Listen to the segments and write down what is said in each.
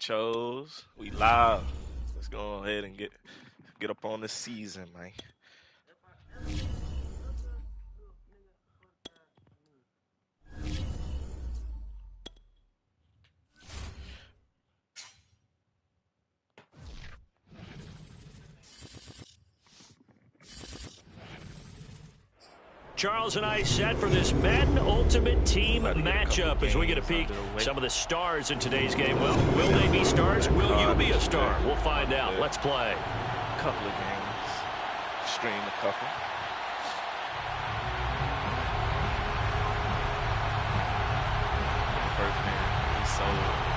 Chose, we live. Let's go ahead and get up on the season, man. Charles and I set for this Madden Ultimate Team matchup as we get a peek some of the stars in today's game. Well, will they be stars? Will you be a star? We'll find out. Let's play. A couple of games. Stream a couple. First game, he sold.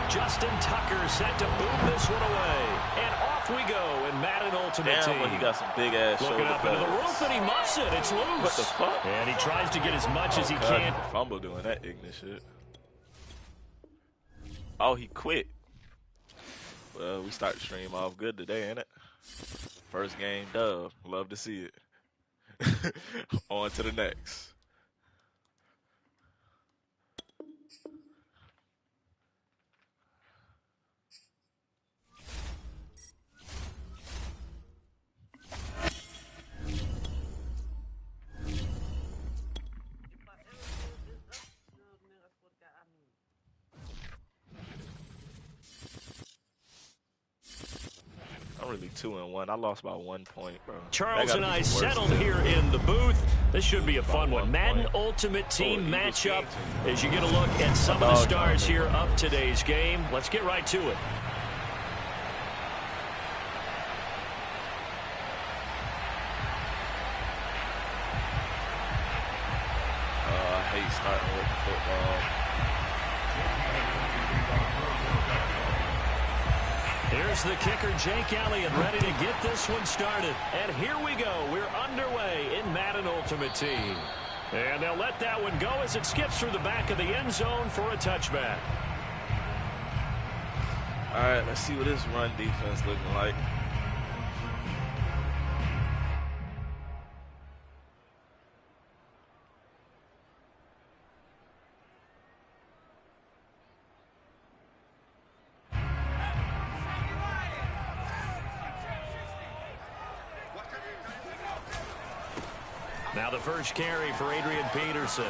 Justin Tucker set to boom this one away. And off we go in Madden Ultimate Team. Well, he got some big ass looking up into the roof and he muffs it. It's loose. What the fuck? And he tries to get as much as he can. Fumble doing that ignorant shit. Oh, he quit. Well, we start the stream off good today, ain't it? First game dub. Love to see it. On to the next. I'm really 2-1. I lost by 1 point, bro. Charles and I settled here in the booth. This should be a fun one. Madden Ultimate Team matchup as you get a look at some of the stars here of today's game. Let's get right to it. I hate starting with football. Here's the kicker, Jake Elliott, ready to get this one started. And here we go. We're underway in Madden Ultimate Team. And they'll let that one go as it skips through the back of the end zone for a touchback. All right, let's see what this run defense looking like. Now the first carry for Adrian Peterson.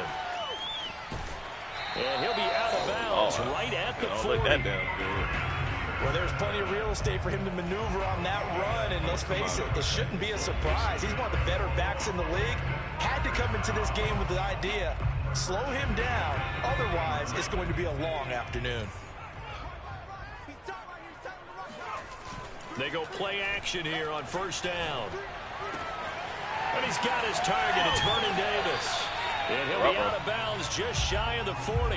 And he'll be out of bounds right at the 40. That down good. Well, there's plenty of real estate for him to maneuver on that run, and let's face it, it shouldn't be a surprise. He's one of the better backs in the league. Had to come into this game with the idea, slow him down, otherwise it's going to be a long afternoon. They go play action here on first down. And he's got his target. It's Vernon Davis. And he'll be out of bounds just shy of the 40.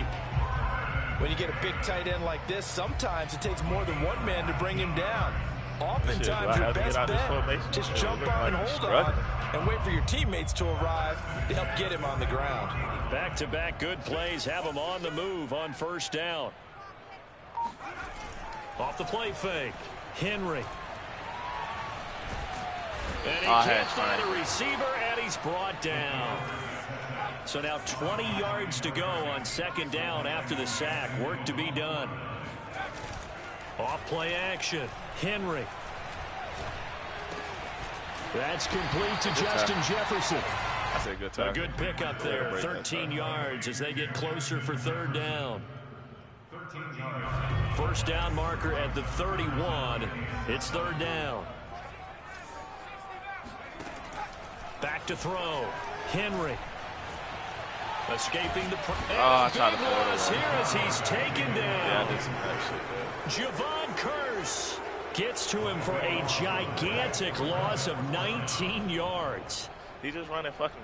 When you get a big tight end like this, sometimes it takes more than one man to bring him down. Oftentimes, your best bet, just jump on and hold on and wait for your teammates to arrive to help get him on the ground. Back-to-back good plays have him on the move on first down. Off the play fake. Henry. And he can't find a receiver, and he's brought down. So now 20 yards to go on second down after the sack. Work to be done. Off play action. Henry. That's complete to Justin Jefferson. That's a good time. A good pickup there. 13 yards as they get closer for third down. First down marker at the 31. It's third down. Back to throw. Henry. Escaping the I tried to throw loss here as he's taken down. Yeah, I did some bad shit there. Javon Curse gets to him for a gigantic loss of 19 yards. He just running fucking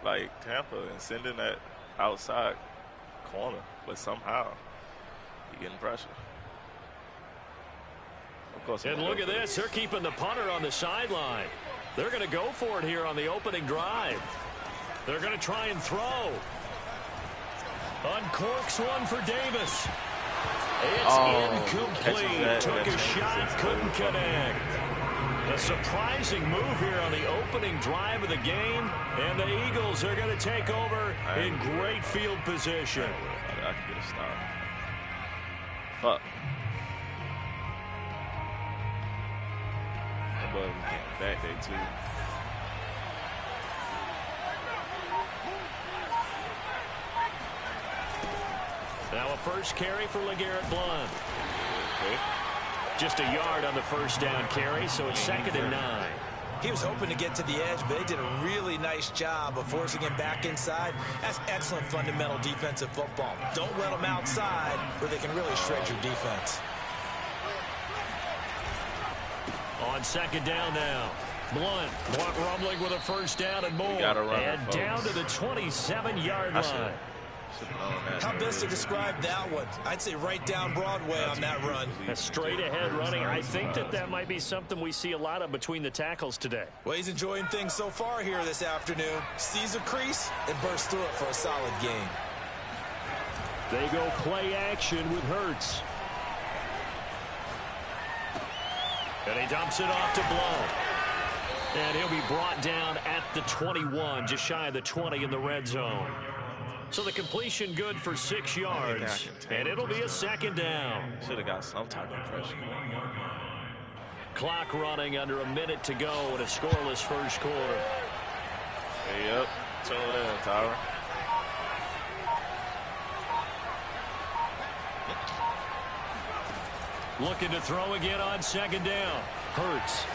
like Tampa and sending that outside corner, but somehow he getting pressure. Of course. And look at this. They're keeping the punter on the sideline. They're going to go for it here on the opening drive. They're going to try and throw. Uncorks one for Davis. It's incomplete. Took a shot, couldn't connect. A surprising move here on the opening drive of the game, and the Eagles are going to take over in great field position. I can get a stop. Fuck. But we getting back there too. Now a first carry for LeGarrette Blount. Okay. Just a yard on the first down carry, so it's 2nd and 9. He was hoping to get to the edge, but they did a really nice job of forcing him back inside. That's excellent fundamental defensive football. Don't let them outside where they can really shred your defense. On 2nd down now. Blount rumbling with a first down and more. And down to the 27-yard line. How best to describe that one? I'd say right down Broadway on that run. A straight-ahead running. I think that might be something we see a lot of between the tackles today. Well, he's enjoying things so far here this afternoon. Sees a crease and bursts through it for a solid gain. They go play action with Hurts. And he dumps it off to Blount. And he'll be brought down at the 21, just shy of the 20 in the red zone. So the completion good for 6 yards, and it'll be a 2nd down. Should have got some type of pressure. Clock running under a minute to go in a scoreless first quarter. Hey, yep. Tune in, Tyra. Looking to throw again on 2nd down. Hurts.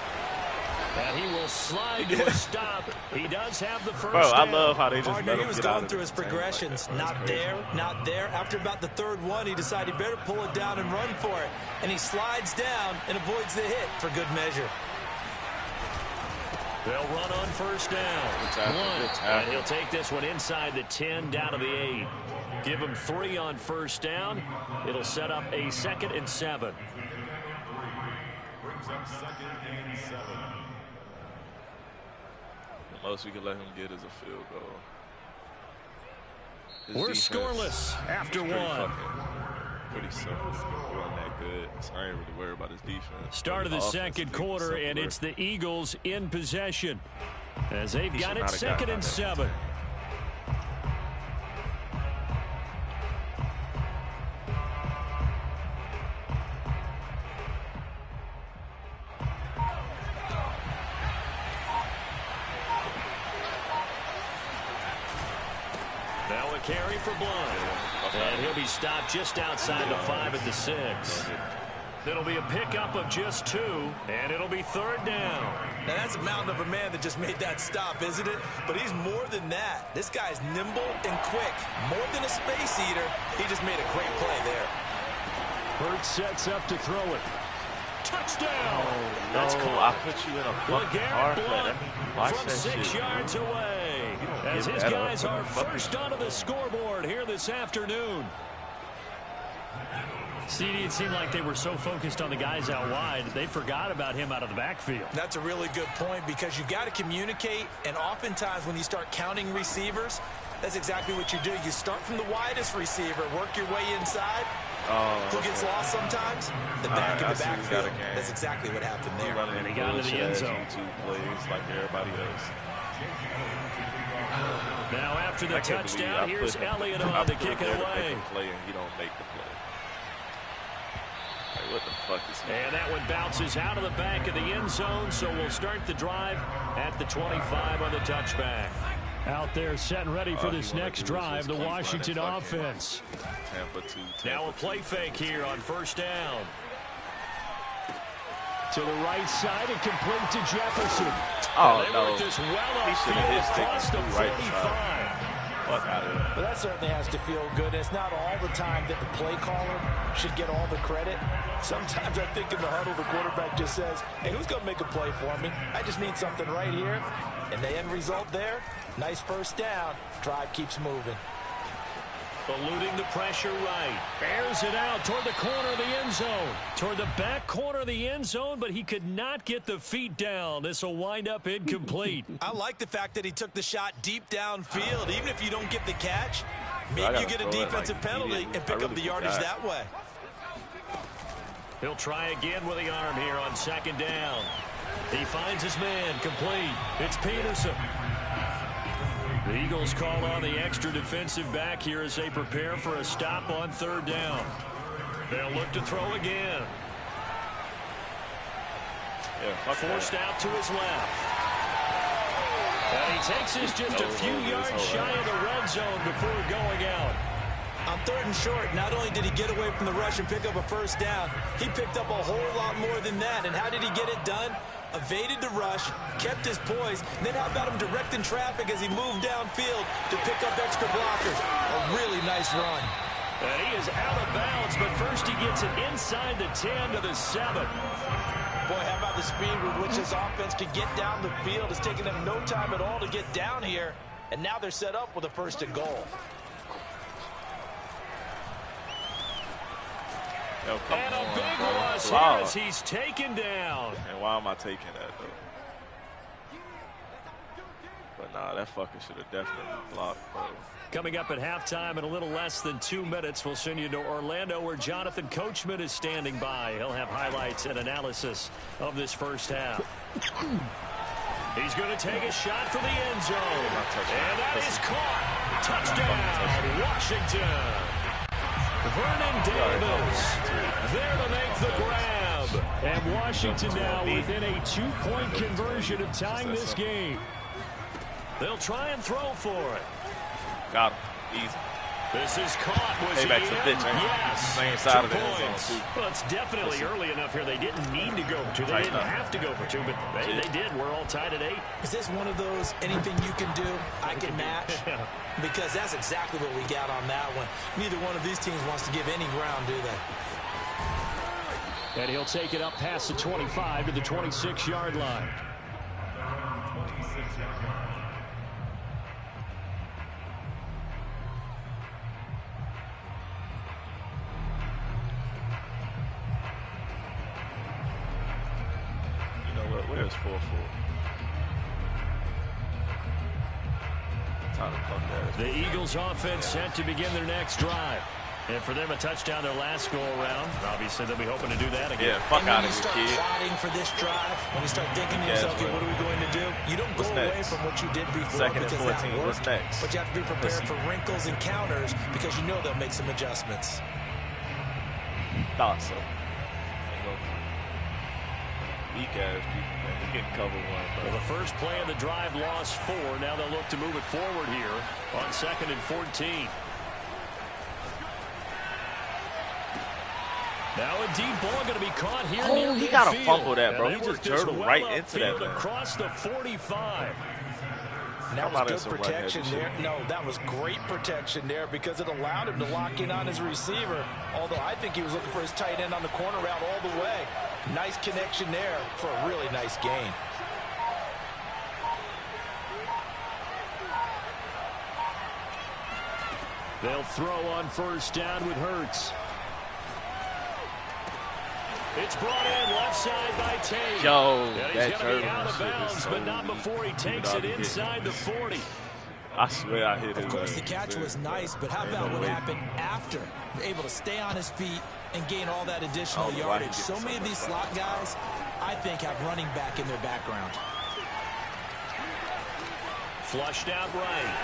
And he will slide to a stop. He does have the first down. I love how they just let him he was going through his progressions. Not there, not there. After about the 3rd one, he decided he better pull it down and run for it. And he slides down and avoids the hit for good measure. They'll run on first down. And he'll take this one inside the 10, down to the 8. Give him 3 on first down. It'll set up a 2nd and 7. Brings up 2nd and 7. The most we can let him get is a field goal. We're scoreless after one. Pretty simple. He wasn't that good, so I ain't really worried about his defense. Start of the second quarter, and it's the Eagles in possession as they've got it 2nd and 7. Now a carry for Blount. And he'll be stopped just outside the 5 at the 6. It'll be a pickup of just 2, and it'll be 3rd down. Now that's a mountain of a man that just made that stop, isn't it? But he's more than that. This guy's nimble and quick. More than a space eater. He just made a great play there. Hurts sets up to throw it. Touchdown! Oh, no, that's caught. I put you in a fucking hard play. From 6 yards away. As his guys are first onto the scoreboard here this afternoon. CD, it seemed like they were so focused on the guys out wide, they forgot about him out of the backfield. That's a really good point because you got to communicate, and oftentimes when you start counting receivers, that's exactly what you do. You start from the widest receiver, work your way inside. Who gets lost sometimes? The back in the backfield. That's exactly what happened there. And he got into the end zone. Plays like everybody else. Now after the touchdown, here's Elliott on to kick it away. Play and you don't make the play. Like, what the fuck is he? And that one bounces out of the back of the end zone, so we'll start the drive at the 25 on the touchback. Out there set and ready for this next drive, the Washington offense. Now a play fake here on first down. To the right side and complete to Jefferson. Oh, no. Worked this well upfield across the 45. But that certainly has to feel good. It's not all the time that the play caller should get all the credit. Sometimes I think in the huddle, the quarterback just says, hey, who's going to make a play for me? I just need something right here. And the end result there, nice first down. Drive keeps moving. Eluding the pressure right. Airs it out toward the corner of the end zone. Toward the back corner of the end zone, but he could not get the feet down. This will wind up incomplete. I like the fact that he took the shot deep downfield. Even if you don't get the catch, maybe you get a defensive penalty and pick up the yardage that way. He'll try again with the arm here on second down. He finds his man, complete. It's Peterson. The Eagles call on the extra defensive back here as they prepare for a stop on 3rd down. They'll look to throw again. Forced out to his left. And he takes this just a few yards shy of the red zone before going out. On 3rd and short, not only did he get away from the rush and pick up a first down, he picked up a whole lot more than that. And how did he get it done? Evaded the rush, kept his poise, and then how about him directing traffic as he moved downfield to pick up extra blockers? A really nice run. And he is out of bounds, but first he gets it inside the 10 to the 7. Boy, how about the speed with which this offense can get down the field? It's taken them no time at all to get down here, and now they're set up with a 1st and goal. Yo, and a big loss here as he's taken down. And why am I taking that, though? But nah, that fucker should have definitely blocked, bro. Coming up at halftime in a little less than 2 minutes, we'll send you to Orlando where Jonathan Coachman is standing by. He'll have highlights and analysis of this first half. He's going to take a shot for the end zone. And that is caught. Touchdown, Washington. Vernon Davis there to make the grab. And Washington now within a 2-point conversion of tying this game. They'll try and throw for it. Got him. Easy. This is caught. Was hey, back to the pitch, man. Yes. Same side of the end zone, too. Well, it's definitely early enough here. They didn't need to go for 2. They didn't have to go for 2, but they did. We're all tied at 8. Is this one of those anything you can do, I can match? Because that's exactly what we got on that one. Neither one of these teams wants to give any ground, do they? And he'll take it up past the 25 to the 26-yard line. Where's 4-4? The Eagles offense set to begin their next drive. And for them, a touchdown their last go-around. Obviously, they'll be hoping to do that again. Yeah, fuck out of here, kid. When you start plotting for this drive, when you start thinking to yourself, okay, what are we going to do? You don't go away from what you did before because that worked. What's next? But you have to be prepared for wrinkles and counters because you know they'll make some adjustments. Thought so. Weak ass people, man. We can cover one, bro. Well, the first play of the drive lost 4. Now they'll look to move it forward here on 2nd and 14. Now a deep ball going to be caught here. Oh, he got to fumble that, bro. He just turtled right into that, man. Across the 45. That was good protection there. No, that was great protection there because it allowed him to lock in on his receiver. Although I think he was looking for his tight end on the corner route all the way. Nice connection there for a really nice gain. They'll throw on 1st down with Hurts. It's brought in left side by Tate. Yo, he's going to be out of bounds, but not before he takes it inside the 40. I swear I hit it. Of course, the catch was nice, but how about what happened after? Able to stay on his feet and gain all that additional yardage. So many of these slot guys, I think, have running back in their background. Flushed out right.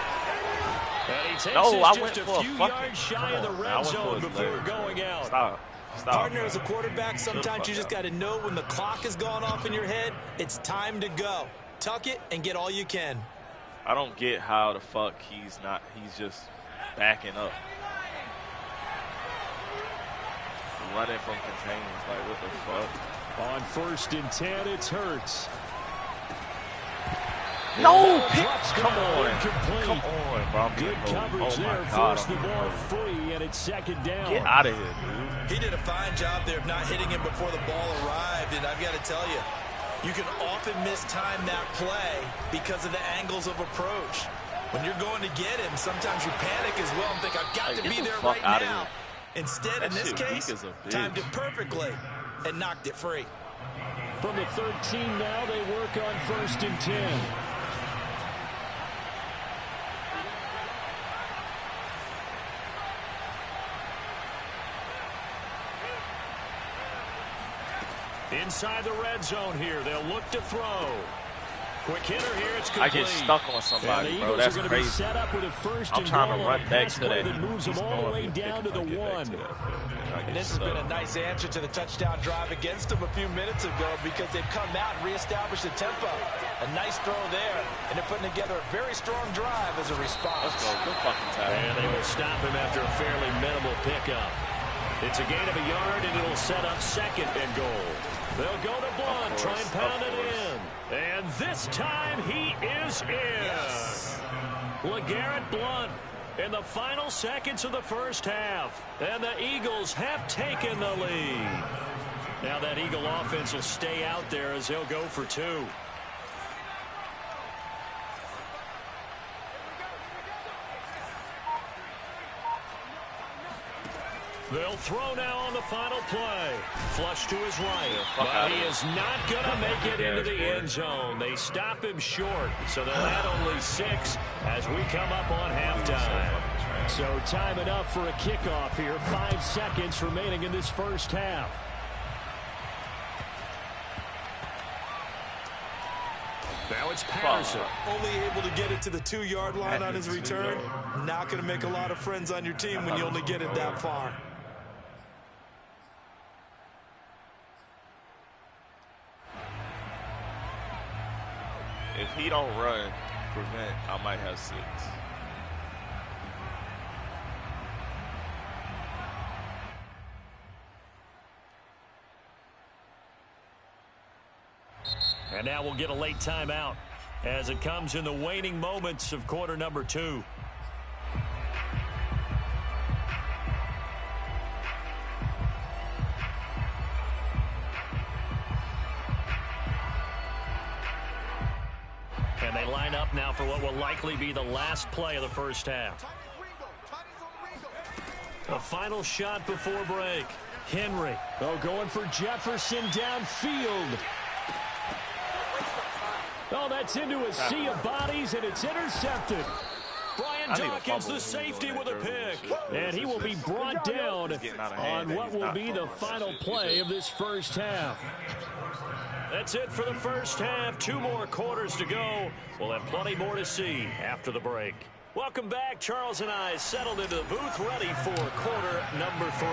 And he takes just a few yards shy of the red zone before going out. Stop. Partner, as a quarterback, sometimes you just got to know when the clock has gone off in your head, it's time to go. Tuck it and get all you can. I don't get how the fuck he's just backing up. Running from containers, like what the fuck? On 1st and 10, it's Hurts. No, come on, bro. Good coverage there, forced the ball free, and it's 2nd down. Get out of here, dude. He did a fine job there of not hitting him before the ball arrived, and I've got to tell you, you can often mistime that play because of the angles of approach. When you're going to get him, sometimes you panic as well and think, I've got to be there right now. Instead, in this case, timed it perfectly and knocked it free. From the 13 now, they work on 1st and 10. Inside the red zone here. They'll look to throw. Quick hitter here. It's complete. I get stuck on somebody, bro. That's crazy. Set up with a first I'm trying to run back to that. That moves them all the way down to the 1. And this has been a nice answer to the touchdown drive against them a few minutes ago because they've come out and reestablished the tempo. A nice throw there, and they're putting together a very strong drive as a response. Let's go. Good fucking time. And they will stop him after a fairly minimal pickup. It's a gain of a yard, and it'll set up 2nd and goal. They'll go to Blunt, try and pound it in. And this time he is in. Yes. LeGarrette Blunt in the final seconds of the first half. And the Eagles have taken the lead. Now that Eagle offense will stay out there as they'll go for 2. They'll throw now on the final play. Flush to his right. But he is not going to make it into the end zone. They stop him short. So they'll add only 6 as we come up on halftime. So time enough for a kickoff here. 5 seconds remaining in this first half. Now it's Patterson. Only able to get it to the 2-yard line on his return. Not going to make a lot of friends on your team when you only get it that far. If he don't run, prevent, I might have 6. And now we'll get a late timeout as it comes in the waning moments of quarter number 2. And they line up now for what will likely be the last play of the first half. A final shot before break. Henry, going for Jefferson downfield. Oh, that's into a sea of bodies, and it's intercepted. Brian Dawkins, the safety, with a pick. And he will be brought down on what will be the final play of this first half. That's it for the first half. 2 more quarters to go. We'll have plenty more to see after the break. Welcome back. Charles and I settled into the booth ready for quarter number 3.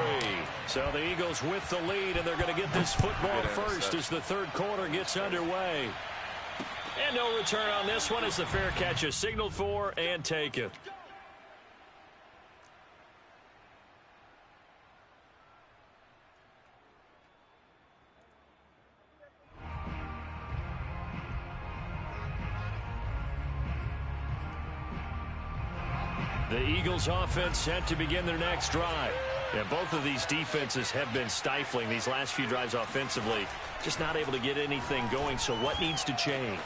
So the Eagles with the lead, and they're going to get this football first as the third quarter gets underway. And no return on this one as the fair catch is signaled for and taken. The Eagles offense set to begin their next drive. And both of these defenses have been stifling these last few drives offensively. Just not able to get anything going, so what needs to change?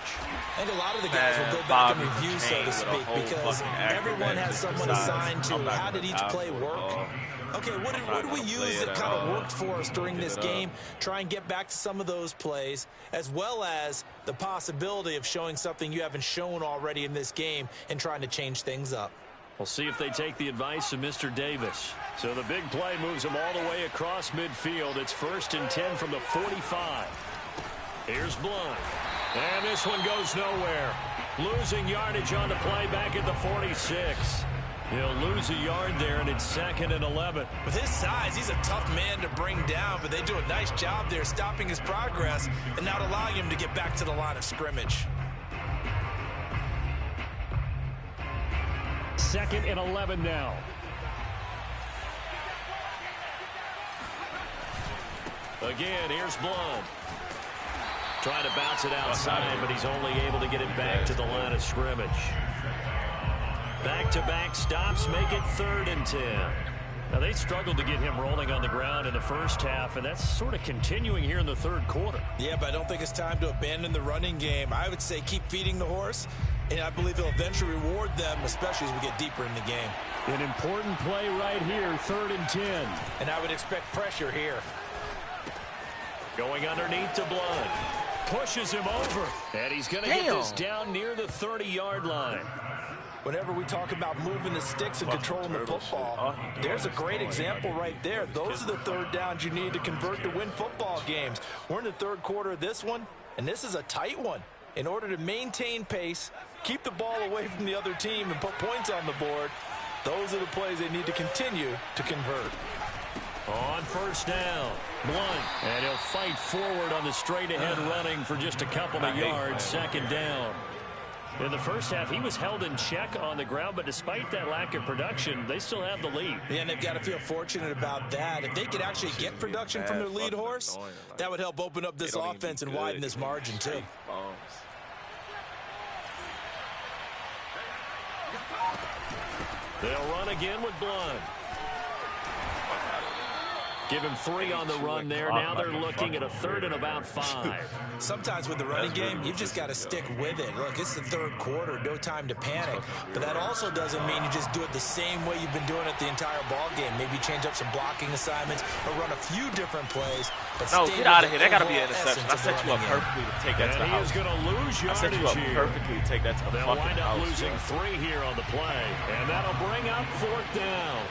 I think a lot of the guys will go back and review, so to speak, because everyone has someone assigned to how did each play work. Okay, what did we use that kind of worked for us during this game? Try and get back to some of those plays, as well as the possibility of showing something you haven't shown already in this game and trying to change things up. We'll see if they take the advice of Mr. Davis. So the big play moves them all the way across midfield. It's 1st and 10 from the 45. Here's Blunt. And this one goes nowhere. Losing yardage on the play back at the 46. He'll lose a yard there, and it's 2nd and 11. With his size, he's a tough man to bring down, but they do a nice job there stopping his progress and not allowing him to get back to the line of scrimmage. 2nd and 11 now. Again, here's Blunt. Trying to bounce it outside, but he's only able to get it back to the line of scrimmage. Back-to-back stops make it 3rd and 10. Now, they struggled to get him rolling on the ground in the first half, and that's sort of continuing here in the third quarter. Yeah, but I don't think it's time to abandon the running game. I would say keep feeding the horse, and I believe he'll eventually reward them, especially as we get deeper in the game. An important play right here, 3rd and 10. And I would expect pressure here. Going underneath to Blunt. pushes him over. And he's going to get this down near the 30-yard line. Whenever we talk about moving the sticks and controlling the football, there's a great example right there. Those are the third downs you need to convert to win football games. We're in the third quarter of this one, and this is a tight one. In order to maintain pace, keep the ball away from the other team, and put points on the board, those are the plays they need to continue to convert. On first down, Blunt, and he'll fight forward on the straight-ahead running for just a couple of yards, second down. In the first half, he was held in check on the ground, but despite that lack of production, they still have the lead. Yeah, and they've got to feel fortunate about that. If they could actually get production from their lead horse, that would help open up this offense and widen this margin, too. They'll run again with Blunt. Give him 3 on the run there. Now they're looking at a third and about 5. Sometimes with the running game, you've just got to stick with it. Look, it's the third quarter, no time to panic. But that also doesn't mean you just do it the same way you've been doing it the entire ball game. Maybe change up some blocking assignments or run a few different plays. But no, get out of here. That got to be an interception. I set you up perfectly to take that to the house. He is going to lose yardage here. I set you up perfectly to take that to the fucking house. They'll wind up losing 3 here on the play. And that'll bring up fourth down.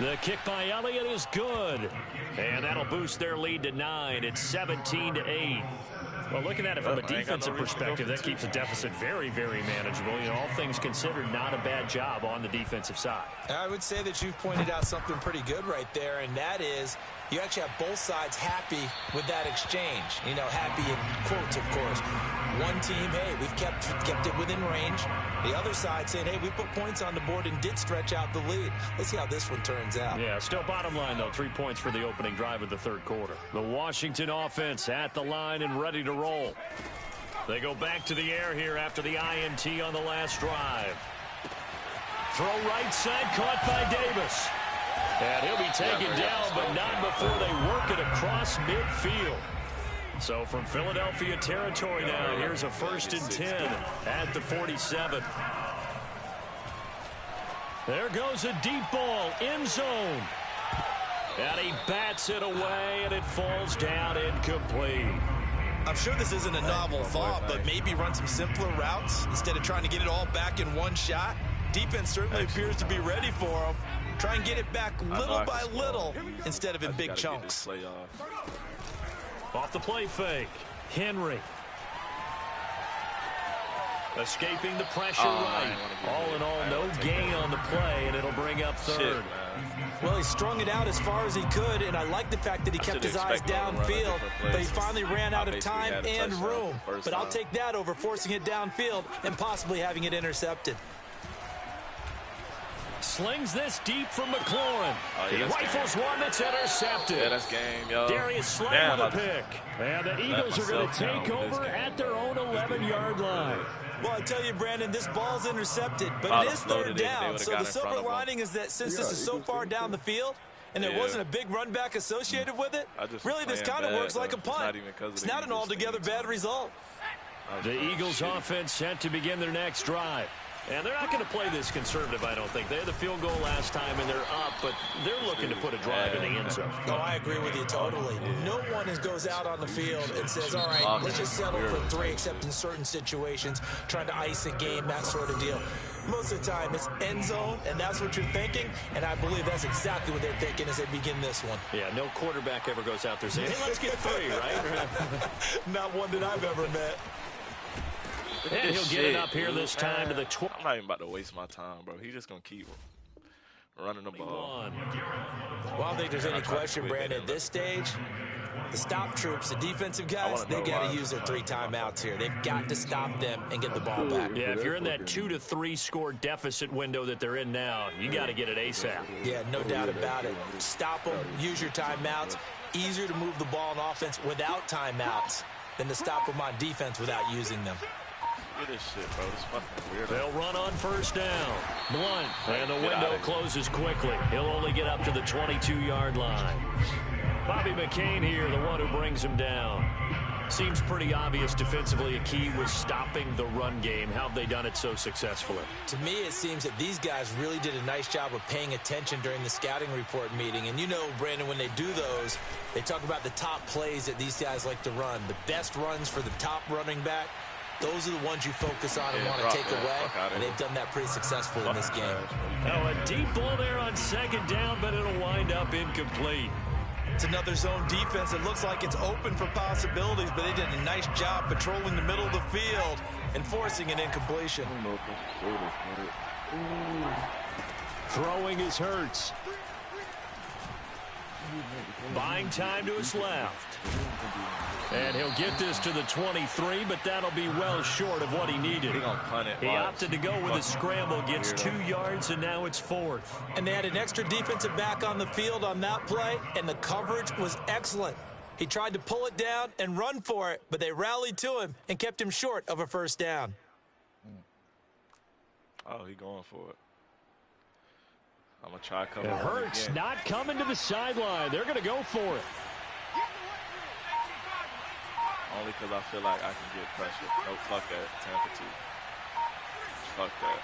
The kick by Elliott is good. And that'll boost their lead to 9. It's 17-8. Well, looking at it from a defensive perspective, that keeps the deficit very, very manageable. You know, all things considered, not a bad job on the defensive side. I would say that you've pointed out something pretty good right there, and that is you actually have both sides happy with that exchange. You know, happy in quotes, of course. One team, hey, we've kept it within range. The other side saying, hey, we put points on the board and did stretch out the lead. Let's see how this one turns out. Yeah, still bottom line, though. 3 points for the opening drive of the third quarter. The Washington offense at the line and ready to roll. They go back to the air here after the INT on the last drive. Throw right side, caught by Davis. And he'll be taken down, but not before they work it across midfield. So from Philadelphia territory now, here's a 1st and 10 at the 47. There goes a deep ball, end zone. And he bats it away, and it falls down incomplete. I'm sure this isn't a novel thought, but maybe run some simpler routes instead of trying to get it all back in one shot. Defense certainly appears to be ready for him. Try and get it back little by little instead of in big chunks. Off the play fake, Henry. Escaping the pressure right. All in all, no gain on the play, and it'll bring up third. Well, he strung it out as far as he could, and I like the fact that he kept his eyes downfield, but he finally ran out of time and room. But I'll take that over forcing it downfield and possibly having it intercepted. Slings this deep from McLaurin. He rifles one that's intercepted. Yeah, that's game, yo. Darius Slay with a pick. And the Eagles are going to take over at their own 11-yard line. Well, I tell you, Brandon, this ball's intercepted, but it is third down. So the silver lining is that since this is so far down the field and there wasn't a big run back associated with it, really this kind of works like a punt. It's not an altogether bad result. The Eagles offense set to begin their next drive. And they're not going to play this conservative, I don't think. They had the field goal last time, and they're up, but they're looking to put a drive in the end zone. Oh, I agree with you totally. No one goes out on the field and says, all right, let's just settle for 3, except in certain situations, trying to ice a game, that sort of deal. Most of the time, it's end zone, and that's what you're thinking, and I believe that's exactly what they're thinking as they begin this one. Yeah, no quarterback ever goes out there saying, hey, let's get 3, right? Not one that I've ever met. And he'll get it up here this time to the 12. I'm not even about to waste my time, bro. He's just going to keep running the ball. Well, I don't think there's any question, Brandon, at this stage, the stop troops, the defensive guys, they got to use their 3 timeouts here. They've got to stop them and get the ball back. Yeah, if you're in that 2 to 3 score deficit window that they're in now, you got to get it ASAP. Yeah, no doubt about it. Stop them, use your timeouts. Easier to move the ball on offense without timeouts than to stop them on defense without using them. Look at this shit, bro. It's fucking weird. They'll run on first down. Blunt. And the window closes quickly. He'll only get up to the 22-yard line. Bobby McCain here, the one who brings him down. Seems pretty obvious defensively a key was stopping the run game. How have they done it so successfully? To me, it seems that these guys really did a nice job of paying attention during the scouting report meeting. And you know, Brandon, when they do those, they talk about the top plays that these guys like to run. The best runs for the top running back, those are the ones you focus on and want to take away. And they've done that pretty successfully in this game. Oh, a deep ball there on second down, but it'll wind up incomplete. It's another zone defense. It looks like it's open for possibilities, but they did a nice job patrolling the middle of the field and forcing an incompletion. Throwing is Hurts. Buying time to his left. And he'll get this to the 23, but that'll be well short of what he needed. He opted to go with a scramble, gets 2 yards, and now it's 4th. And they had an extra defensive back on the field on that play, and the coverage was excellent. He tried to pull it down and run for it, but they rallied to him and kept him short of a first down. Oh, he going for it. I'm going to try covering him Hurts again. Not coming to the sideline. They're going to go for it. Only because I feel like I can get pressure. No, fuck that. 10 for 2. Fuck that.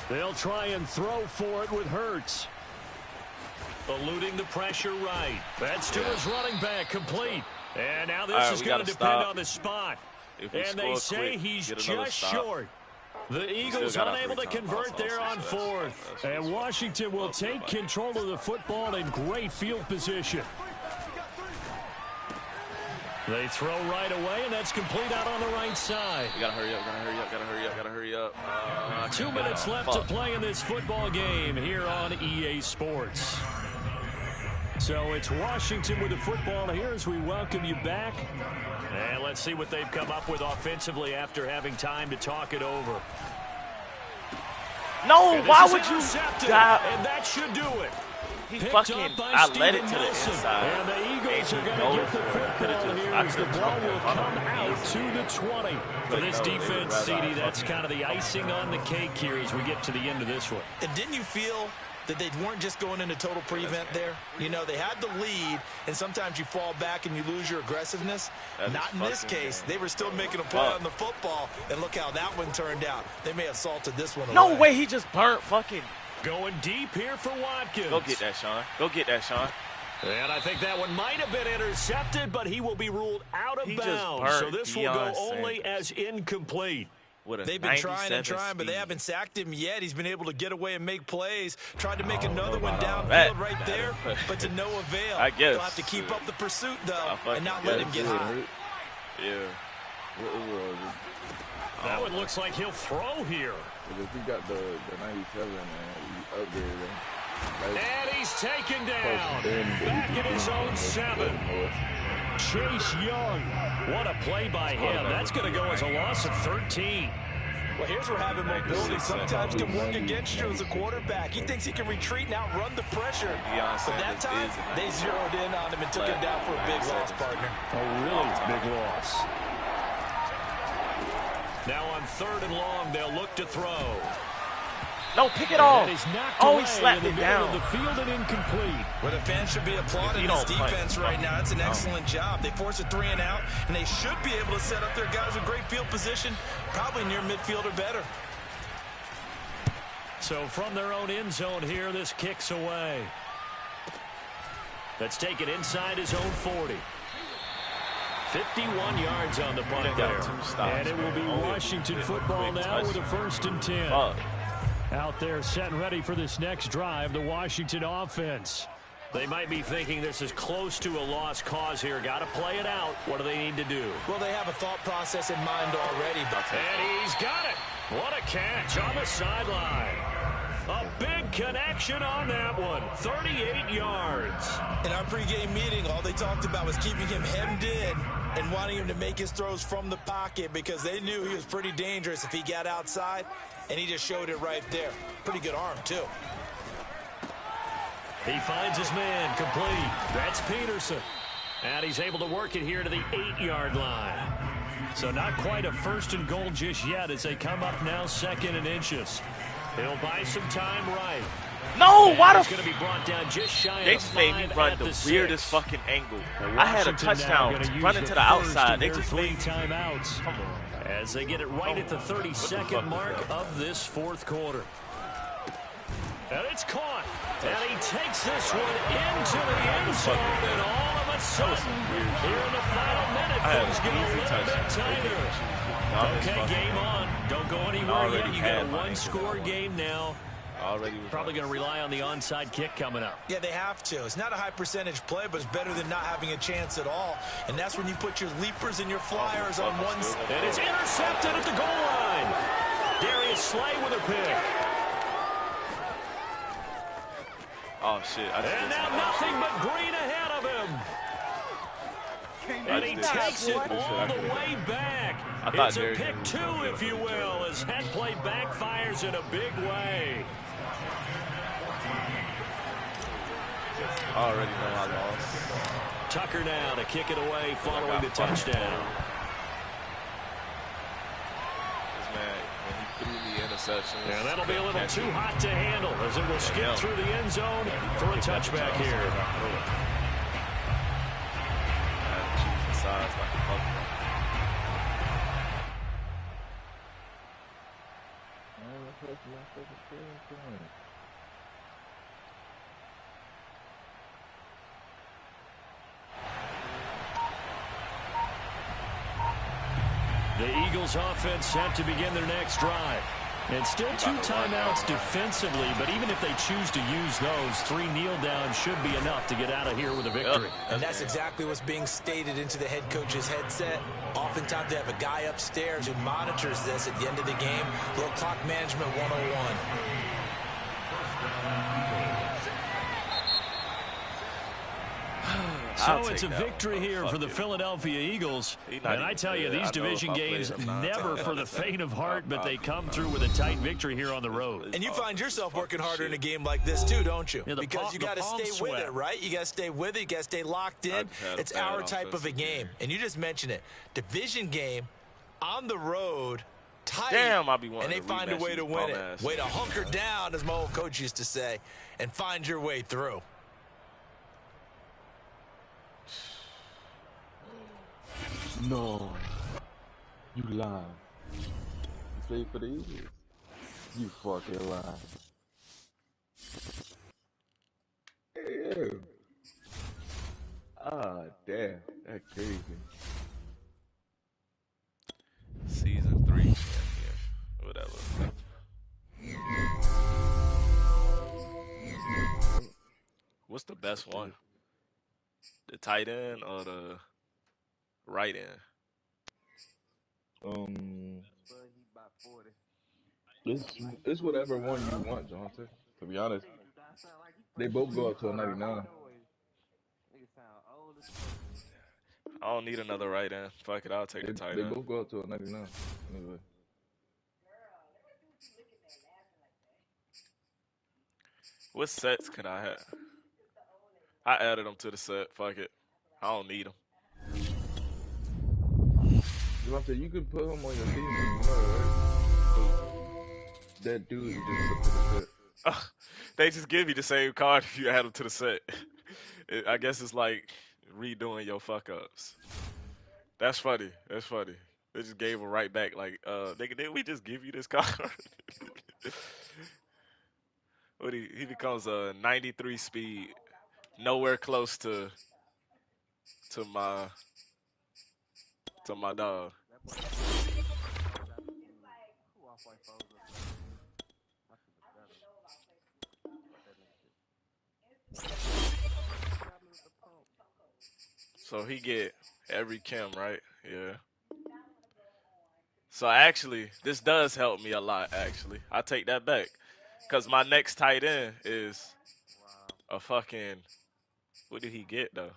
They'll try and throw for it with Hurts. Eluding the pressure right. That's to his running back, complete. And now this is going to depend on the spot. And they say he's just short. The Eagles unable to convert there on 4th. And Washington will take control of the football in great field position. They throw right away, and that's complete out on the right side. You gotta hurry up, gotta hurry up. 2 minutes left to play in this football game here on EA Sports. So it's Washington with the football here as we welcome you back. And let's see what they've come up with offensively after having time to talk it over. No, why would you dive? And that should do it. He fucking, I led it to the inside. And the Eagles are going to get the football here as the ball will come out to the 20. For this defense, CD, that's kind of the icing on the cake here as we get to the end of this one. And didn't you feel that they weren't just going into total prevent there? You know, they had the lead, and sometimes you fall back and you lose your aggressiveness. Not in this case. They were still making a play on the football, and look how that one turned out. They may have salted this one away. No way, he just burnt fucking. Going deep here for Watkins. Go get that, Sean. Go get that, Sean. And I think that one might have been intercepted, but he will be ruled out of bounds. So this will go only as incomplete. They've been trying and trying, but they haven't sacked him yet. He's been able to get away and make plays. Tried to make another one downfield right there, but to no avail. I guess. They'll have to keep up the pursuit, though, and not let him get hot. Yeah. That one looks like he'll throw here. If he got the 97 and up there, and he's taken down. Back in his own 7. Chase Young. What a play by him. That's going to go as a loss of 13. Well, here's where having mobility sometimes can work against you as a quarterback. He thinks he can retreat and outrun the pressure. But that time, they zeroed in on him and took him down for a big loss, partner. A really big loss. Now on 3rd and long, they'll look to throw. No, pick it off. Oh, he slapped it down. The field and incomplete. Well, the fans should be applauding this defense right now. It's an excellent job. They force a 3 and out, and they should be able to set up their guys with great field position, probably near midfield or better. So from their own end zone here, this kicks away. That's taken inside his own 40. 51 yards on the punt there. And it will be Washington football now with a 1st and 10. Out there set and ready for this next drive, the Washington offense. They might be thinking this is close to a lost cause here. Got to play it out. What do they need to do? Well, they have a thought process in mind already. And he's got it. What a catch on the sideline. A big connection on that one. 38 yards. In our pregame meeting, all they talked about was keeping him hemmed in and wanting him to make his throws from the pocket because they knew he was pretty dangerous if he got outside, and he just showed it right there. Pretty good arm, too. He finds his man, complete. That's Peterson. And he's able to work it here to the 8-yard line. So not quite a 1st and goal just yet as they come up now 2nd and inches. He'll buy some time right. No, why He's the going to be brought down just shy They of just 5 made me run at the the weirdest 6. fucking angle. And I had a Washington now touchdown going to use running the to the first outside. of They their just 3 made me. timeouts. Come on. As they get it right at the 32nd mark of this fourth quarter. And it's caught. And he takes this one into the end zone. And all of a sudden, here in the final minute, things get a little bit tighter. Okay, game on. Don't go anywhere yet. You got a one-score game now. Probably going to rely on the onside kick coming up. Yeah, they have to. It's not a high percentage play, but it's better than not having a chance at all. And that's when you put your leapers and your flyers on one side. And it's intercepted at the goal line. Darius Slay with a pick. Oh, shit. And now nothing but green ahead of him. And he takes it all the way back. It's a pick 2, if you will, as that play backfires in a big way. I already know I lost. Tucker now to kick it away following the touchdown. This man, when he threw the interception. And that'll be a little too hot to handle as it will skip through the end zone for a touchback here. The Eagles offense set to begin their next drive. And still 2 timeouts defensively, but even if they choose to use those, 3 kneel downs should be enough to get out of here with a victory. And that's exactly what's being stated into the head coach's headset. Oftentimes they have a guy upstairs who monitors this at the end of the game. Little clock management 101. So it's a victory here for the Philadelphia Eagles. And I tell you, these division games never for the faint of heart, but they come through with a tight victory here on the road. And you find yourself working harder in a game like this too, don't you? Because you got to stay with it, right? You got to stay with it. You got to stay locked in. It's our type of a game. And you just mentioned it. Division game on the road. Tight, damn, I'll be wanting and they find a way to win it. Way to hunker down, as my old coach used to say, and find your way through. No, you lying. You played for the Eagles. You fucking lying. Yeah. Ah, damn, that's crazy. Season 3 champion, whatever. What's the best one? The tight end or the right end? It's whatever one you want, Johnson. To be honest, they both go up to a 99. I don't need another right end. Fuck it, I'll take the tight They end. both go up to a 99. Anyway. What sets can I have? I added them to the set. Fuck it. I don't need them. Devontae, you could put him on your team, you know, right? That dude you just put to the set. They just give you the same card if you add them to the set. I guess it's like redoing your fuck ups. That's funny. That's funny. They just gave him right back. Like, did we just give you this card? What he becomes a 93 speed, nowhere close to my dog. So he get every chem, right? Yeah. So actually, this does help me a lot, actually. I take that back. Because my next tight end is a fucking... What did he get, though?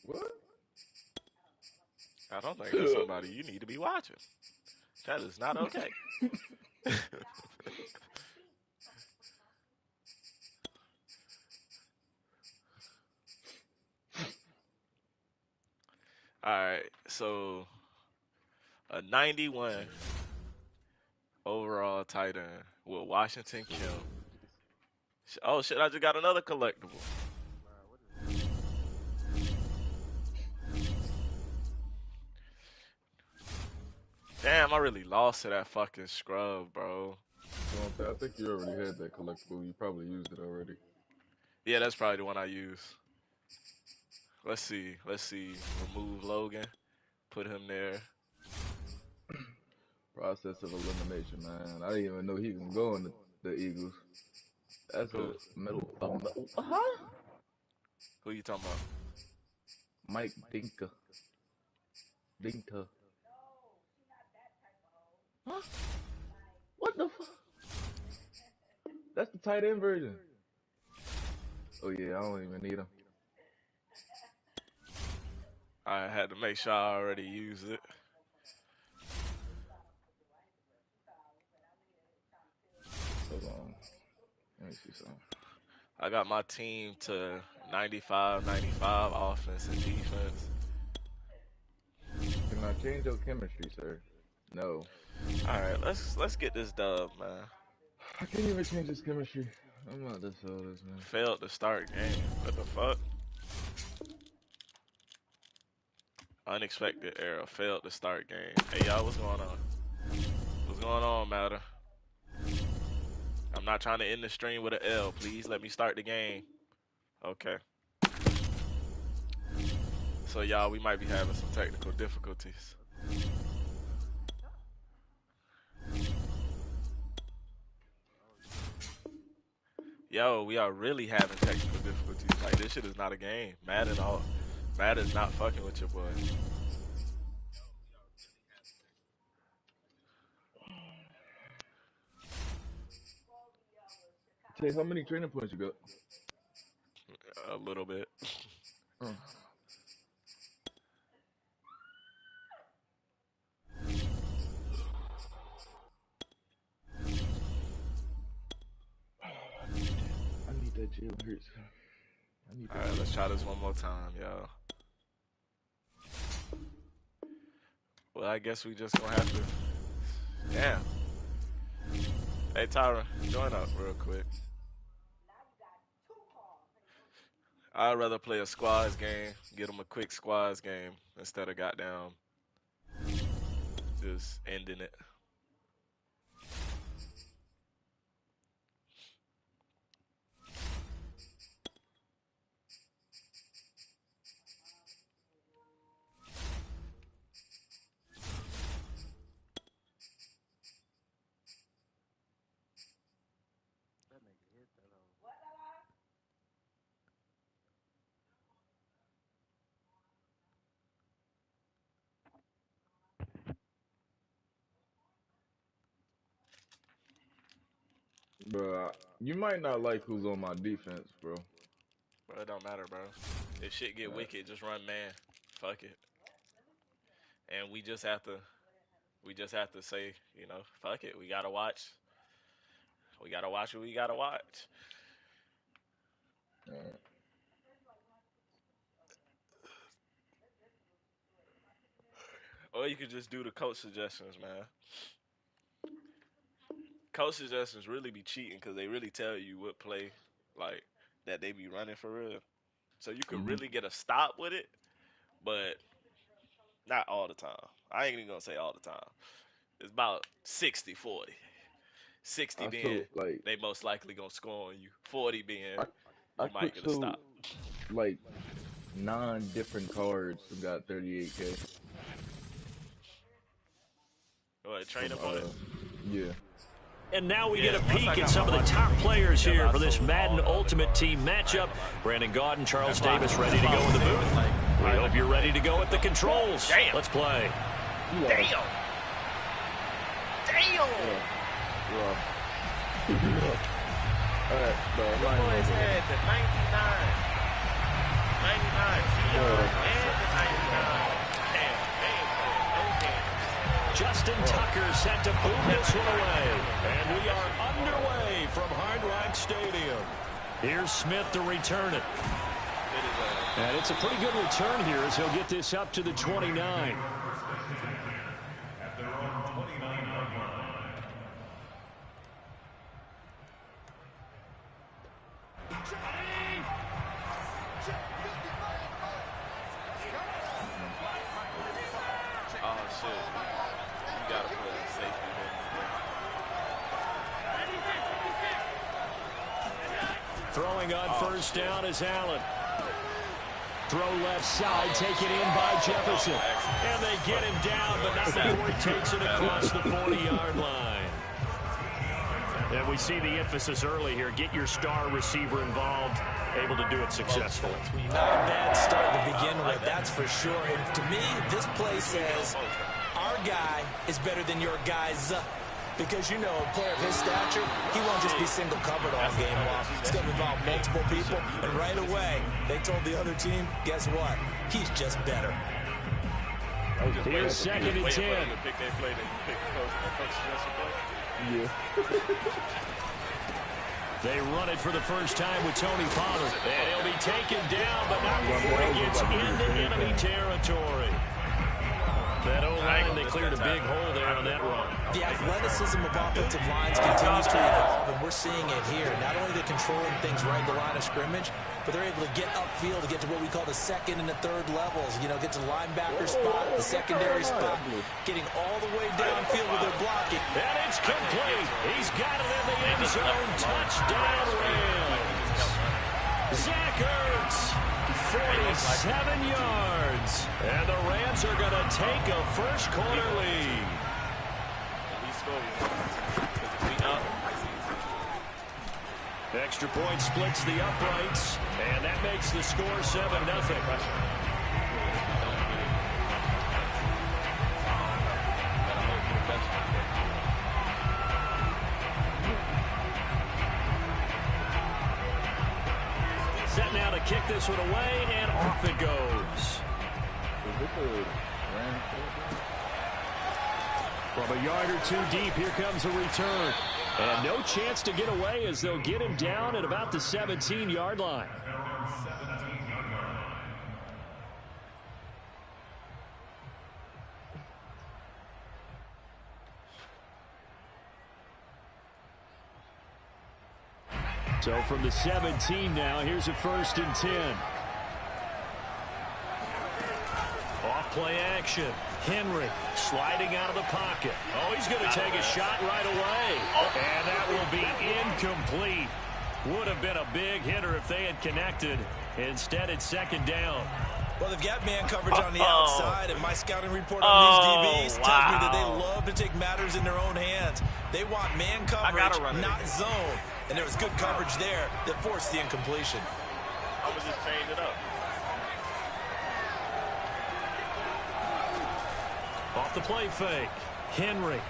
What? I don't think that's somebody you need to be watching. That is not okay. So a 91 overall tight end with Washington Kim. Oh shit! I just got another collectible. Damn, I really lost to that fucking scrub, bro. I think you already had that collectible. You probably used it already. Yeah, that's probably the one I use. Let's see. Let's see. Remove Logan. Put him there. Process of elimination, man. I didn't even know he can go in the Eagles. That's Who? a metal. Huh? Who you talking about? Mike Dinka. Dinka. Huh? What the fuck? That's the tight end version. Oh yeah, I don't even need him. I had to make sure I already used it. Hold on. Let me see something. I got my team to 95, 95 offense and defense. Can I change your chemistry, sir? No. All right, let's get this dub, man. I can't even change his chemistry. I'm not this old, man. Failed to start game. What the fuck? Unexpected error. Failed to start game. Hey y'all, what's going on? What's going on, Matter? I'm not trying to end the stream with an L. Please let me start the game. Okay. So y'all, we might be having some technical difficulties. Yo, we are really having technical difficulties. Like, this shit is not a game. Madden's not fucking with your boy. Chase, how many training points you got? A little bit. Oh. I need that Jalen Hurts. All right, let's try this one more time, y'all. Well, I guess we just gonna have to. Damn. Hey, Tyra, join up real quick. I'd rather play a squads game, get them a quick squads game instead of goddamn just ending it. Bro, you might not like who's on my defense, bro. Bro, it don't matter, bro. If shit get wicked, just run man. Fuck it. And we just have to say, you know, fuck it. We gotta watch. We gotta watch what we gotta watch. Or you could just do the coach suggestions, man. Coach suggestions really be cheating because they really tell you what play, like, that they be running for real. So you could really get a stop with it, but not all the time. I ain't even gonna say all the time. It's about 60-40. 60 I being still like they most likely gonna score on you. 40 being I you might get a put stop. like 9 different cards and got 38K. What, train up on it? Yeah. And now we get a once I peek got at some of my the watch top screen players together, here I for this sold Madden all the other Ultimate cards. Team matchup. Brandon Gaud and Charles Davis ready to go in the booth. Like, We hope you're ready to go at the controls. Damn. Let's play. Damn! Damn! Alright, bro. The boys had the 99, 99 CR, and the 99. Damn, they ain't playing no games. Justin Tucker set to boom this one away. And we are underway from Hard Rock Stadium. Here's Smith to return it. It is a And it's a pretty good return here as he'll get this up to the 29. At their own 29-yard line. Oh shit. You gotta put safety there. Throwing on first down is Allen. Throw left side, taken in by Jefferson. And they get him down, but not before he takes it across the 40-yard line. And we see the emphasis early here. Get your star receiver involved, able to do it successfully. Not a bad start to begin with, that's for sure. And to me, this play says our guy is better than your guy's. Because, you know, a player of his stature, he won't just be single covered all game long. He's going to involve multiple people. And right away, they told the other team, guess what? He's just better. Here's second and 10. Yeah. They run it for the first time with Tony Pollard. And he'll be taken down, but not before he gets into enemy territory. That O-line, they cleared a big hole there on that run. The athleticism of offensive lines continues to evolve, and we're seeing it here. Not only they're controlling things right at the line of scrimmage, but they're able to get upfield to get to what we call the second and the third levels. You know, get to the linebacker spot, the secondary spot, getting all the way downfield with their blocking. And it's complete. He's got it in the end zone. Touchdown Rams. Zach Ertz, 47 yards. And the Rams are going to take a first quarter lead. Extra point splits the uprights, and that makes the score 7-0. Set now to kick this one away, and off it goes. From a yard or two deep, here comes a return. And no chance to get away as they'll get him down at about the 17-yard line. So from the 17 now, here's a 1st and 10. Off-play action. Henry sliding out of the pocket. Oh, he's going to take a shot right away. And that will be incomplete. Would have been a big hitter if they had connected. Instead, it's 2nd down. Well, they've got man coverage on the outside, and my scouting report on these DBs tells me that they love to take matters in their own hands. They want man coverage, not zone. And there was good coverage there that forced the incompletion. I was just change it up. Off the play fake. Henry.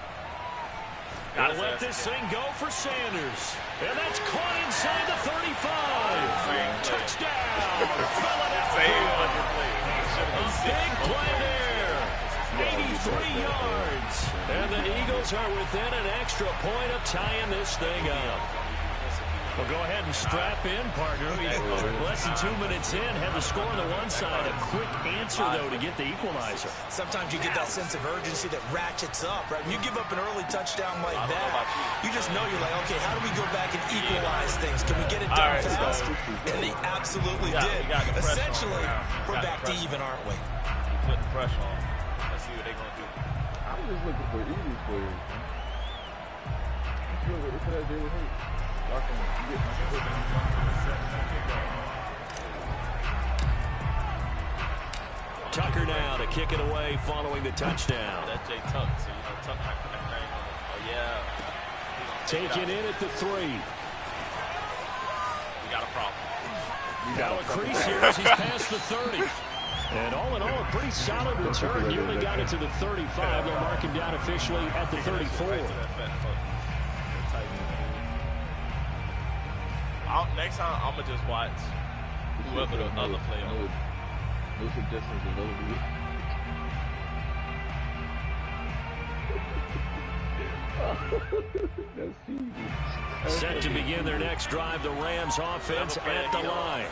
Gotta let this thing go for Sanders. And that's caught inside the 35. Touchdown. Philadelphia. A big play there. 83 yards. And the Eagles are within an extra point of tying this thing up. Well, go ahead and strap in, partner. Less than 2 minutes in, had the score on the one side. A quick answer, though, to get the equalizer. Sometimes you get that sense of urgency that ratchets up, right? When you give up an early touchdown like that, you just know you're like, okay, how do we go back and equalize things? Can we get it done fast? And they absolutely did. Essentially, we're back to even, aren't we? Put the pressure on. Let's see what they're going to do. I'm just looking for easy players. What could I do with him? Tucker now to kick it away following the touchdown. That's Jay Tuck, so you know Tuck might put that thing on. Oh yeah. Taken in at the 3. We got a problem. Now a crease here as he's past the 30. And all in all, a pretty solid return. He only got it to the 35. They'll mark him down officially at the 34. Next time, I'm going to just watch whoever the other player on. No suggestions available. That's easy. Set to begin their next drive, the Rams offense at the line.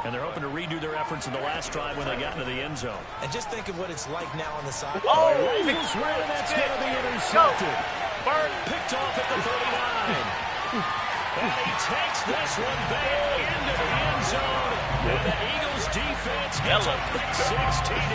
And they're hoping to redo their efforts in the last drive when they got into the end zone. And just think of what it's like now on the side. Oh, that's going to be intercepted. Bird picked off at the 39. And he takes this one back into the end zone. And the Eagles defense gets a pick 6 TD.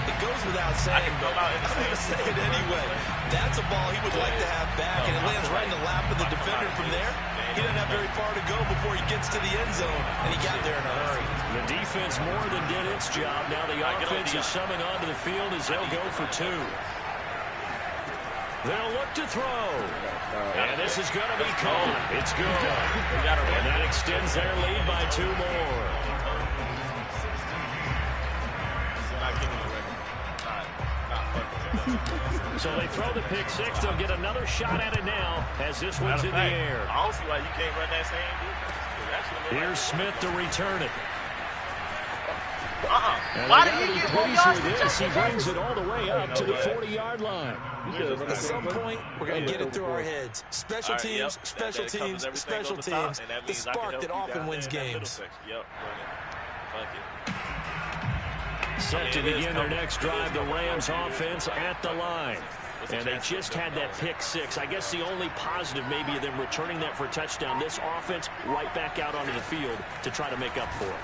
It goes without saying, but I'm going to say it anyway. That's a ball he would like to have back, and it lands right in the lap of the defender from there. He doesn't have very far to go before he gets to the end zone, and he got there in a hurry. The defense more than did its job. Now the offense is summing onto the field as they'll go for 2. They'll look to throw. And this is going to be caught. It's good. And that extends their lead by 2 more. So they throw the pick 6. They'll get another shot at it now as this one's in the air. I don't see why you can't run that same defense. Here's Smith to return it. Why did he get 4 yards to this? He brings it all the way up to the 40-yard line. At some point, we're going to get it through our heads. Special teams, special teams, special teams. The spark that often wins games. Set to begin their next drive, the Rams offense at the line. And they just had that pick 6. I guess the only positive maybe of them returning that for a touchdown. This offense right back out onto the field to try to make up for it.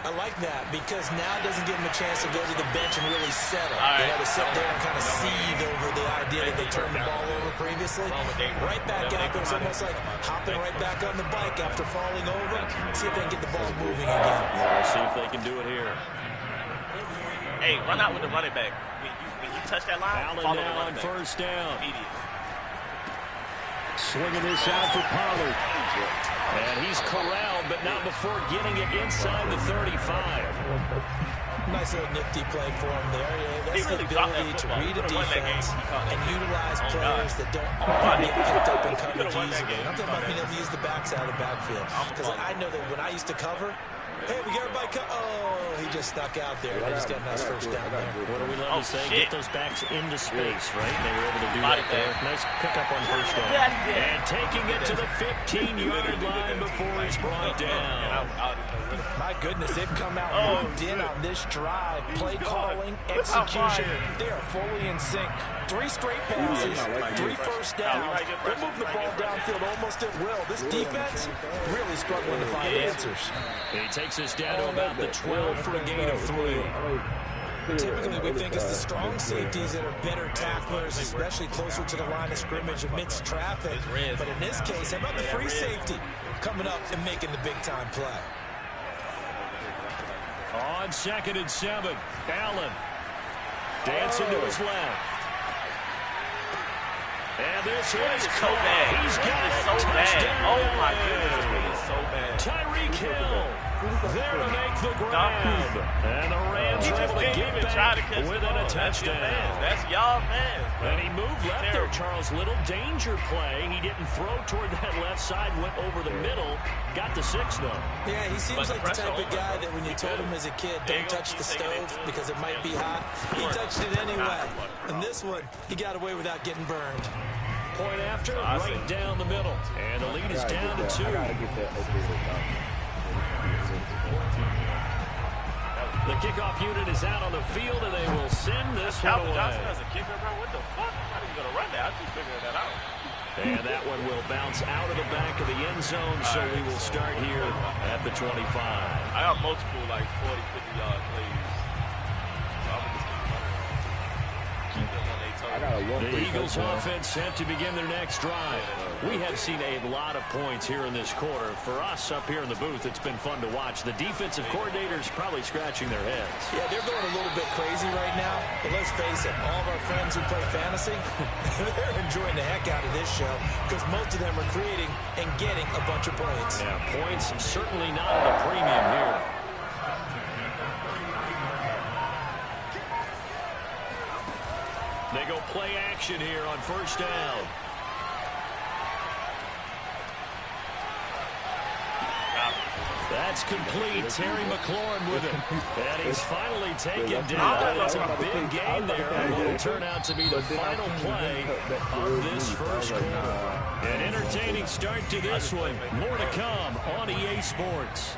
I like that because now it doesn't give them a chance to go to the bench and really settle. They had to sit there and kind of seethe over the idea that they turned the ball over previously. Right back out there. It's almost like hopping right back on the bike after falling over. See if they can get the ball moving again. We'll see if they can do it here. Hey, run out with the running back. When you touch that line, Allen follow now the on running back. first down. Immediate. Swinging this out for Pollard. And he's corralled, but not before getting it inside the 35. Nice little nifty play for him there. That's the ability to read a defense and utilize players that don't often get picked up in coverage easily. I'm talking about being able to use the backs out of the backfield. Because I know that when I used to cover, hey, we got everybody oh, he just stuck out there. They just got a nice first down there. What do we love to say? Get those backs into space, right? They were able to do that there. Nice pickup on first down. And taking it to the 15-yard line before he's brought down. My goodness, they've come out locked in on this drive. Play calling, execution, they are fully in sync. 3 straight passes, 3 first downs. They'll move the ball downfield almost at will. This defense really struggling to find answers. He takes us down to about the 12 for a gain of 3. Typically, we think it's the strong safeties that are better tacklers, especially closer to the line of scrimmage amidst traffic. But in this case, how about the free safety coming up and making the big-time play? On 2nd and 7, Allen dancing to his left. And this is so bad. He's got it. So bad. Oh, my Touchdown. goodness. It's so bad. Tyreek Hill there to make the grab. And the Rams are able to get back within a touchdown. That's y'all man. And he moved left there, Charles. Little danger play. He didn't throw toward that left side, went over the middle. Got the 6, though. Yeah, he seems like the type of guy that when you told him as a kid, don't touch the stove because it might be hot, he touched it anyway. And this one, he got away without getting burned. Point after, right down the middle. And the lead is down to 2. The kickoff unit is out on the field, and they will send this one away. Johnson as a kicker, bro. What the fuck? How are you going to run that? I just figured that out. And that one will bounce out of the back of the end zone, so we will start here at the 25. I got multiple, like, 40, 50-yard plays. So I'm going to just keep them on their toes. The Eagles offense set to begin their next drive. We have seen a lot of points here in this quarter. For us up here in the booth, it's been fun to watch. The defensive coordinators probably scratching their heads. Yeah, they're going a little bit crazy right now. But let's face it, all of our friends who play fantasy, they're enjoying the heck out of this show because most of them are creating and getting a bunch of points. Yeah, points certainly not at a premium here. They go play action here on first down. That's complete. Terry McLaurin with him. And he's finally taken down. It's a big gain there. And will turn out to be the final play of this first quarter. An entertaining start to this one. More to come on EA Sports.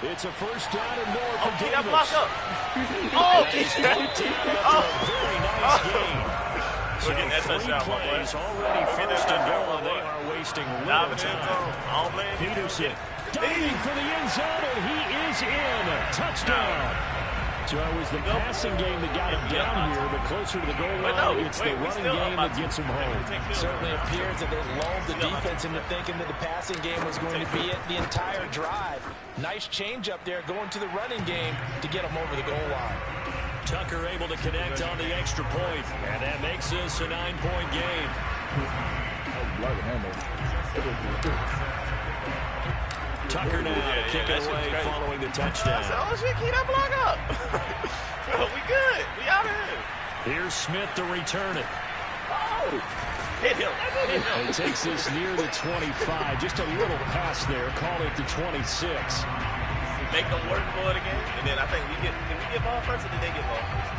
It's a first down and more for Keep that Davis. block up. He's brought down after a very nice gain. So We're getting that 3 touchdown, my boy. plays already first and goal. They are wasting little time. Peterson diving for the end zone, and he is in. Touchdown. So it was the passing game that got him down here, but closer to the goal line, it's the running game that gets him home. Certainly appears that they lulled the defense into thinking that the passing game was going to be it the entire drive. Nice change up there going to the running game to get him over the goal line. Tucker able to connect on the extra point, and that makes this a 9-point game. Tucker now to kick it away following the touchdown. I said, oh shit, keep that block up. We good. We out of here. Here's Smith to return it. Oh, hit him. Hit him. He takes this near the 25. Just a little pass there. Call it the 26. Make them work for it again, and then I think did we get ball first or did they get ball first?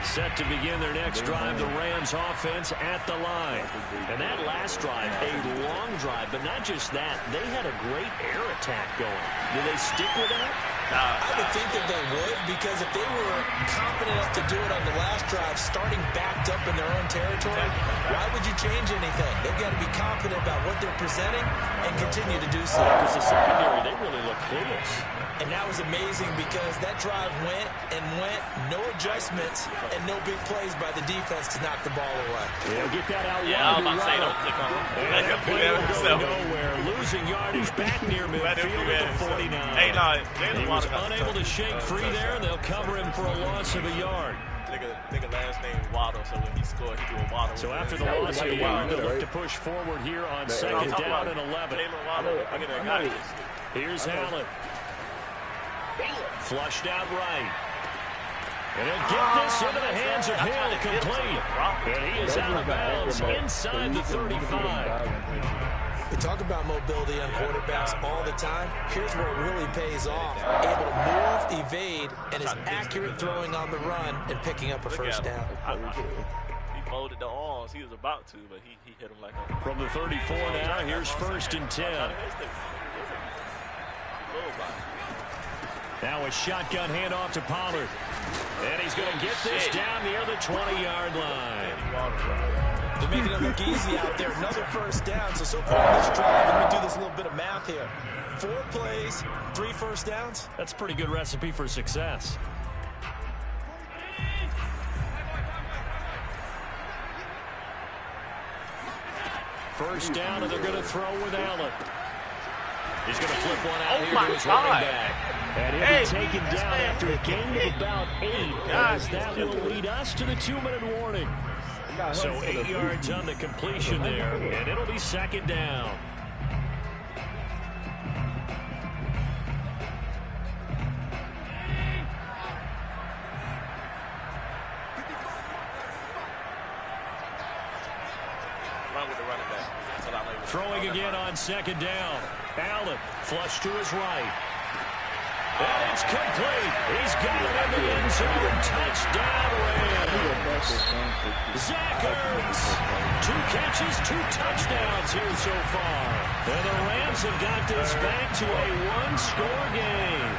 Set to begin their next drive, the Rams offense at the line. And that last drive, a long drive, but not just that. They had a great air attack going. Do they stick with that? I would think that they would, because if they were confident enough to do it on the last drive, starting backed up in their own territory, why would you change anything? They've got to be confident about what they're presenting and continue to do so. Because the secondary, they really look clueless. And that was amazing because that drive went, no adjustments, and no big plays by the defense to knock the ball away. They'll get that out. Yeah, I was about to say, don't click on him. And that play will go nowhere. Losing yardage back near midfield at the 49. Hey, no, he was unable to shake free there, and they'll cover him for a loss of a yard. Nigga last name Waddle, so when he scored, he do a Waddle. So after the loss of a yard, they'll look to push forward here on second down and 11. Here's Allen. Flushed out right. And he'll get this into the hands of Hill, complete. And he is out of bounds inside the 35. We talk about mobility on quarterbacks all the time. Here's where it really pays off. Able to move, evade, and is accurate throwing on the run and picking up a first down. He folded the arms. He was about to, but he hit him like a... From the 34 now, here's 1st and 10. Now a shotgun handoff to Pollard. And he's going to get this down near the 20-yard line. They're making it look easy out there. Another first down. So far in this drive, let me do this little bit of math here. 4 plays, 3 first downs. That's a pretty good recipe for success. First down, and they're going to throw with Allen. He's going to flip one out here to his running back. And he'll be taken down after a gain of about 8, as that will lead us to the 2-minute warning. So 8 yards on the completion there, and it'll be second down. Run with the running back. Throwing again on second down. Allen flush to his right. And it's complete. He's got it in the end zone. Touchdown Rams. Zach Ertz. 2 catches, 2 touchdowns here so far. And the Rams have got this back to a 1-score game.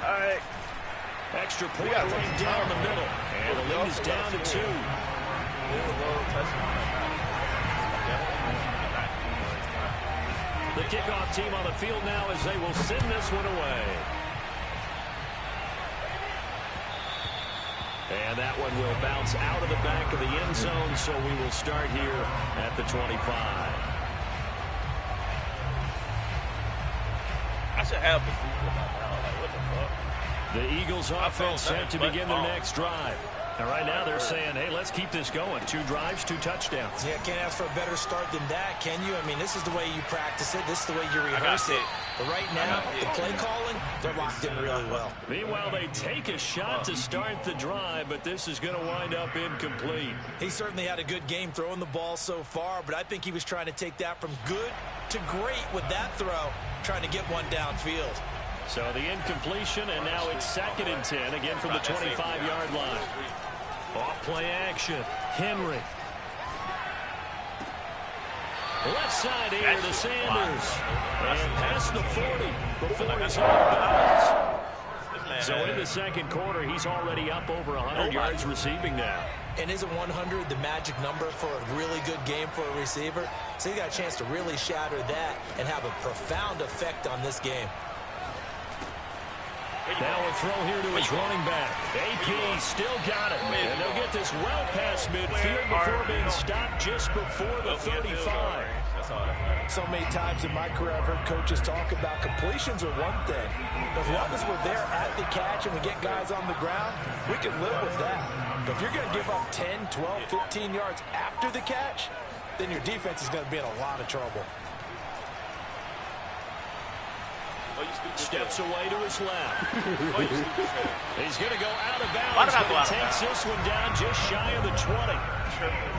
All right. Extra point right down the middle. And the lead is down to 2. The kickoff team on the field now as they will send this one away. And that one will bounce out of the back of the end zone, so we will start here at the 25. I should have the food by now. Like, what the fuck? The Eagles offense set to begin their next drive. And right now they're saying, hey, let's keep this going. 2 drives, 2 touchdowns. Yeah, can't ask for a better start than that, can you? I mean, this is the way you practice it. This is the way you rehearse it. But right now, the play calling, they're locked in really well. Meanwhile, they take a shot to start the drive, but this is going to wind up incomplete. He certainly had a good game throwing the ball so far, but I think he was trying to take that from good to great with that throw, trying to get one downfield. So the incompletion, and now it's 2nd and 10, again from the 25-yard line. Off play action. Henry. Left side here to Sanders. And past the 40 before he's out of bounds. So in the second quarter, he's already up over 100 yards receiving now. And isn't 100 the magic number for a really good game for a receiver? So he got a chance to really shatter that and have a profound effect on this game. Now a throw here to his running back. AP still got it. And they'll get this well past midfield before being stopped just before the 35. So many times in my career I've heard coaches talk about completions are one thing. But as long as we're there at the catch and we get guys on the ground, we can live with that. But if you're going to give up 10, 12, 15 yards after the catch, then your defense is going to be in a lot of trouble. Steps away to his left. He's going to go out of bounds, but he takes this one down just shy of the 20.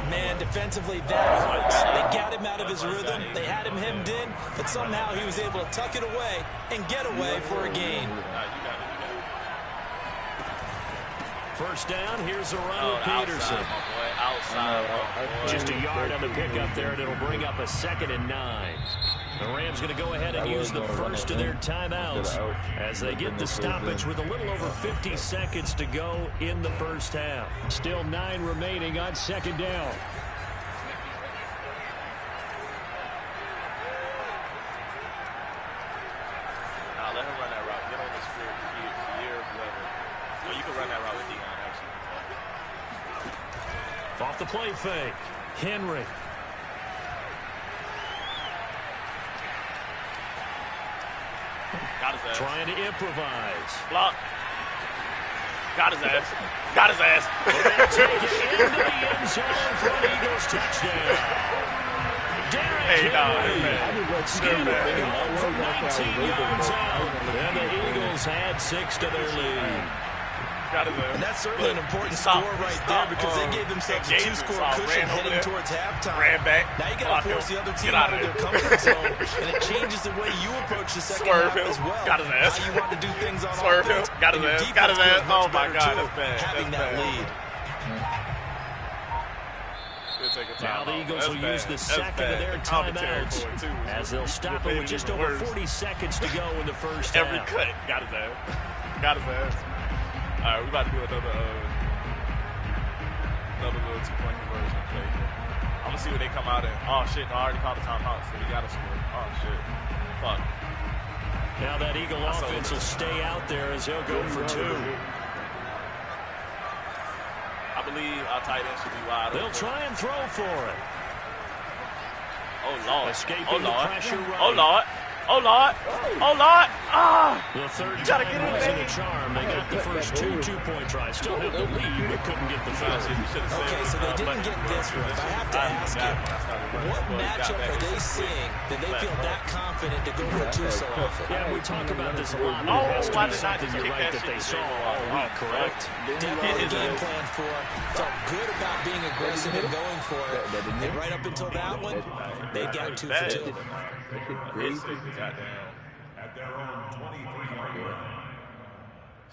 Man, defensively, that hurts. They got him out of his rhythm. They had him hemmed in, but somehow he was able to tuck it away and get away for a gain. First down, here's a run with Peterson. Just a yard on the pickup there, and it'll bring up a 2nd and 9. The Rams going to go ahead and use the first of their timeouts as they get the stoppage with a little over 50 seconds to go in the first half. Still 9 remaining on 2nd down. Let him run that route. Get on this year, whoever. Well, you can run that route with Dion, actually. Off the play fake. Henry. Got his ass. Trying to improvise. Block. Got his ass. Got his ass. Take it into the end zone for an Eagles touchdown. Derrick Henry skittering home from 19 yards out. And the Eagles had 6 to their lead. And that's certainly an important score right there because they gave themselves a 2-score cushion heading towards halftime. Now you got to force the other team out of their comfort zone, and it changes the way you approach the second half as well. Got his ass. How you want to do things on Swerve offense. him. Got his ass. Got his ass. Oh my God, that's bad. Having that lead. Now the Eagles will use the second of their timeouts as they'll stop it with just over 40 seconds to go in the first half. Every cut. Got his ass. Got his ass. All right, we about to do another little 2-point conversion play. I'm gonna see what they come out in. Oh shit! No, I already called the timeout, so we gotta score. Oh shit! Fuck. Now that Eagle offense will stay out there as they'll go for 2. I believe our tight end should be wide open. They'll try and throw for it. Oh Lord! Escaping the pressure right. Oh Lord! Oh Lord! Oh Lord! Ah! The third gotta time get in wasn't there. a charm. They got the first 2 2-point tries. Still have the lead, but couldn't get the third. Okay, so they didn't get this one. I have to ask you, what matchup are they seeing that they feel that confident to go for 2 so often? Yeah, we talk about this a lot, but it has to be something you're right that they saw all week, correct? Definitely game plan for. Felt good about being aggressive and going for it. And right up until that one, they got 2 for 2. At their own 23-yard line.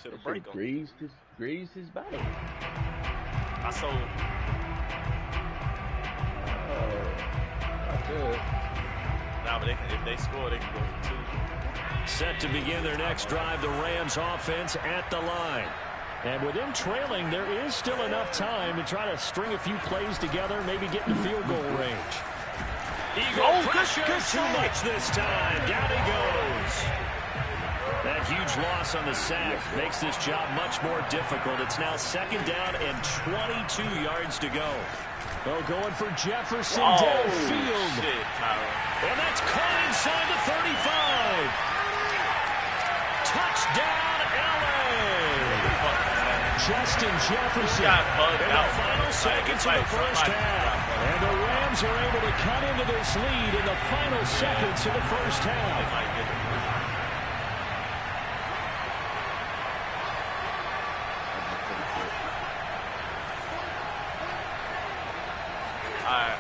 Should have break him. Grazed his body. I sold. Not good. Nah, but if they score, they can go for 2. Set to begin their next drive, the Rams offense at the line. And with them trailing, there is still enough time to try to string a few plays together, maybe get in the field goal range. Eagle pressure too much this time. Down he goes. That huge loss on the sack makes this job much more difficult. It's now 2nd down and 22 yards to go. Oh, going for Jefferson downfield. Shit, And that's caught inside the 35. Touchdown, LA. Justin Jefferson in the final seconds of the first half. And the Rams are able to cut into this lead in the final seconds of the first half.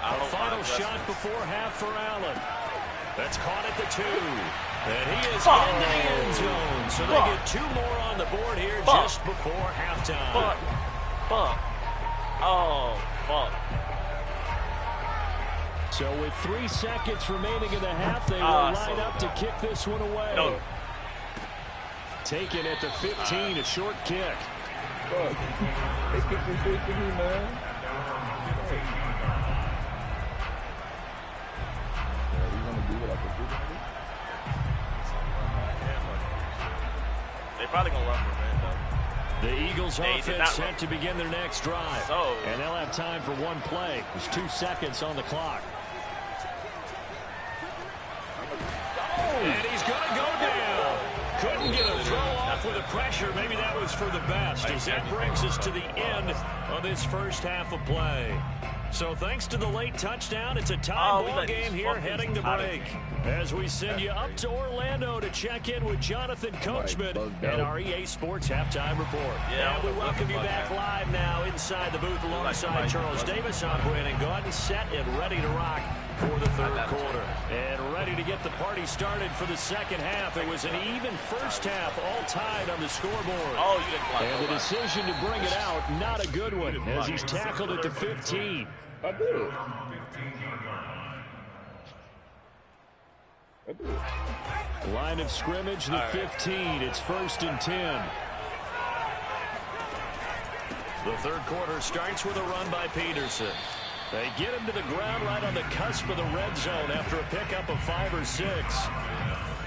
A final shot before half for Allen. That's caught at the 2. And he is in the end zone. So they get 2 more on the board here just before halftime. Fuck. Oh, fuck. So with 3 seconds remaining in the half, they will line up to kick this one away. No. Taken at the 15, a short kick. Fuck. They kicked this shit to me, man. You want to do what I could do? They probably gonna run for it, though. The Eagles They did offense not set to begin their next drive. So- And they'll have time for one play. There's 2 seconds on the clock. And he's going to go down. Couldn't get a throw off with the pressure. Maybe that was for the best, as that brings us to the end of this first half of play. So thanks to the late touchdown, it's a tie ball game here heading to break. As we send you up to Orlando to check in with Jonathan Coachman and our EA Sports Halftime Report. Yeah, and we welcome you back live now inside the booth alongside Charles Davis. I'm Brandon Gaudin, set and ready to rock for the third quarter. And ready to get the party started for the second half. It was an even first half, all tied on the scoreboard. Oh, you didn't block. And the decision to bring it out, not a good one, as he's tackled at the 15. I did. Line of scrimmage, the 15. It's 1st and 10. The third quarter starts with a run by Peterson. They get him to the ground right on the cusp of the red zone after a pickup of 5 or 6.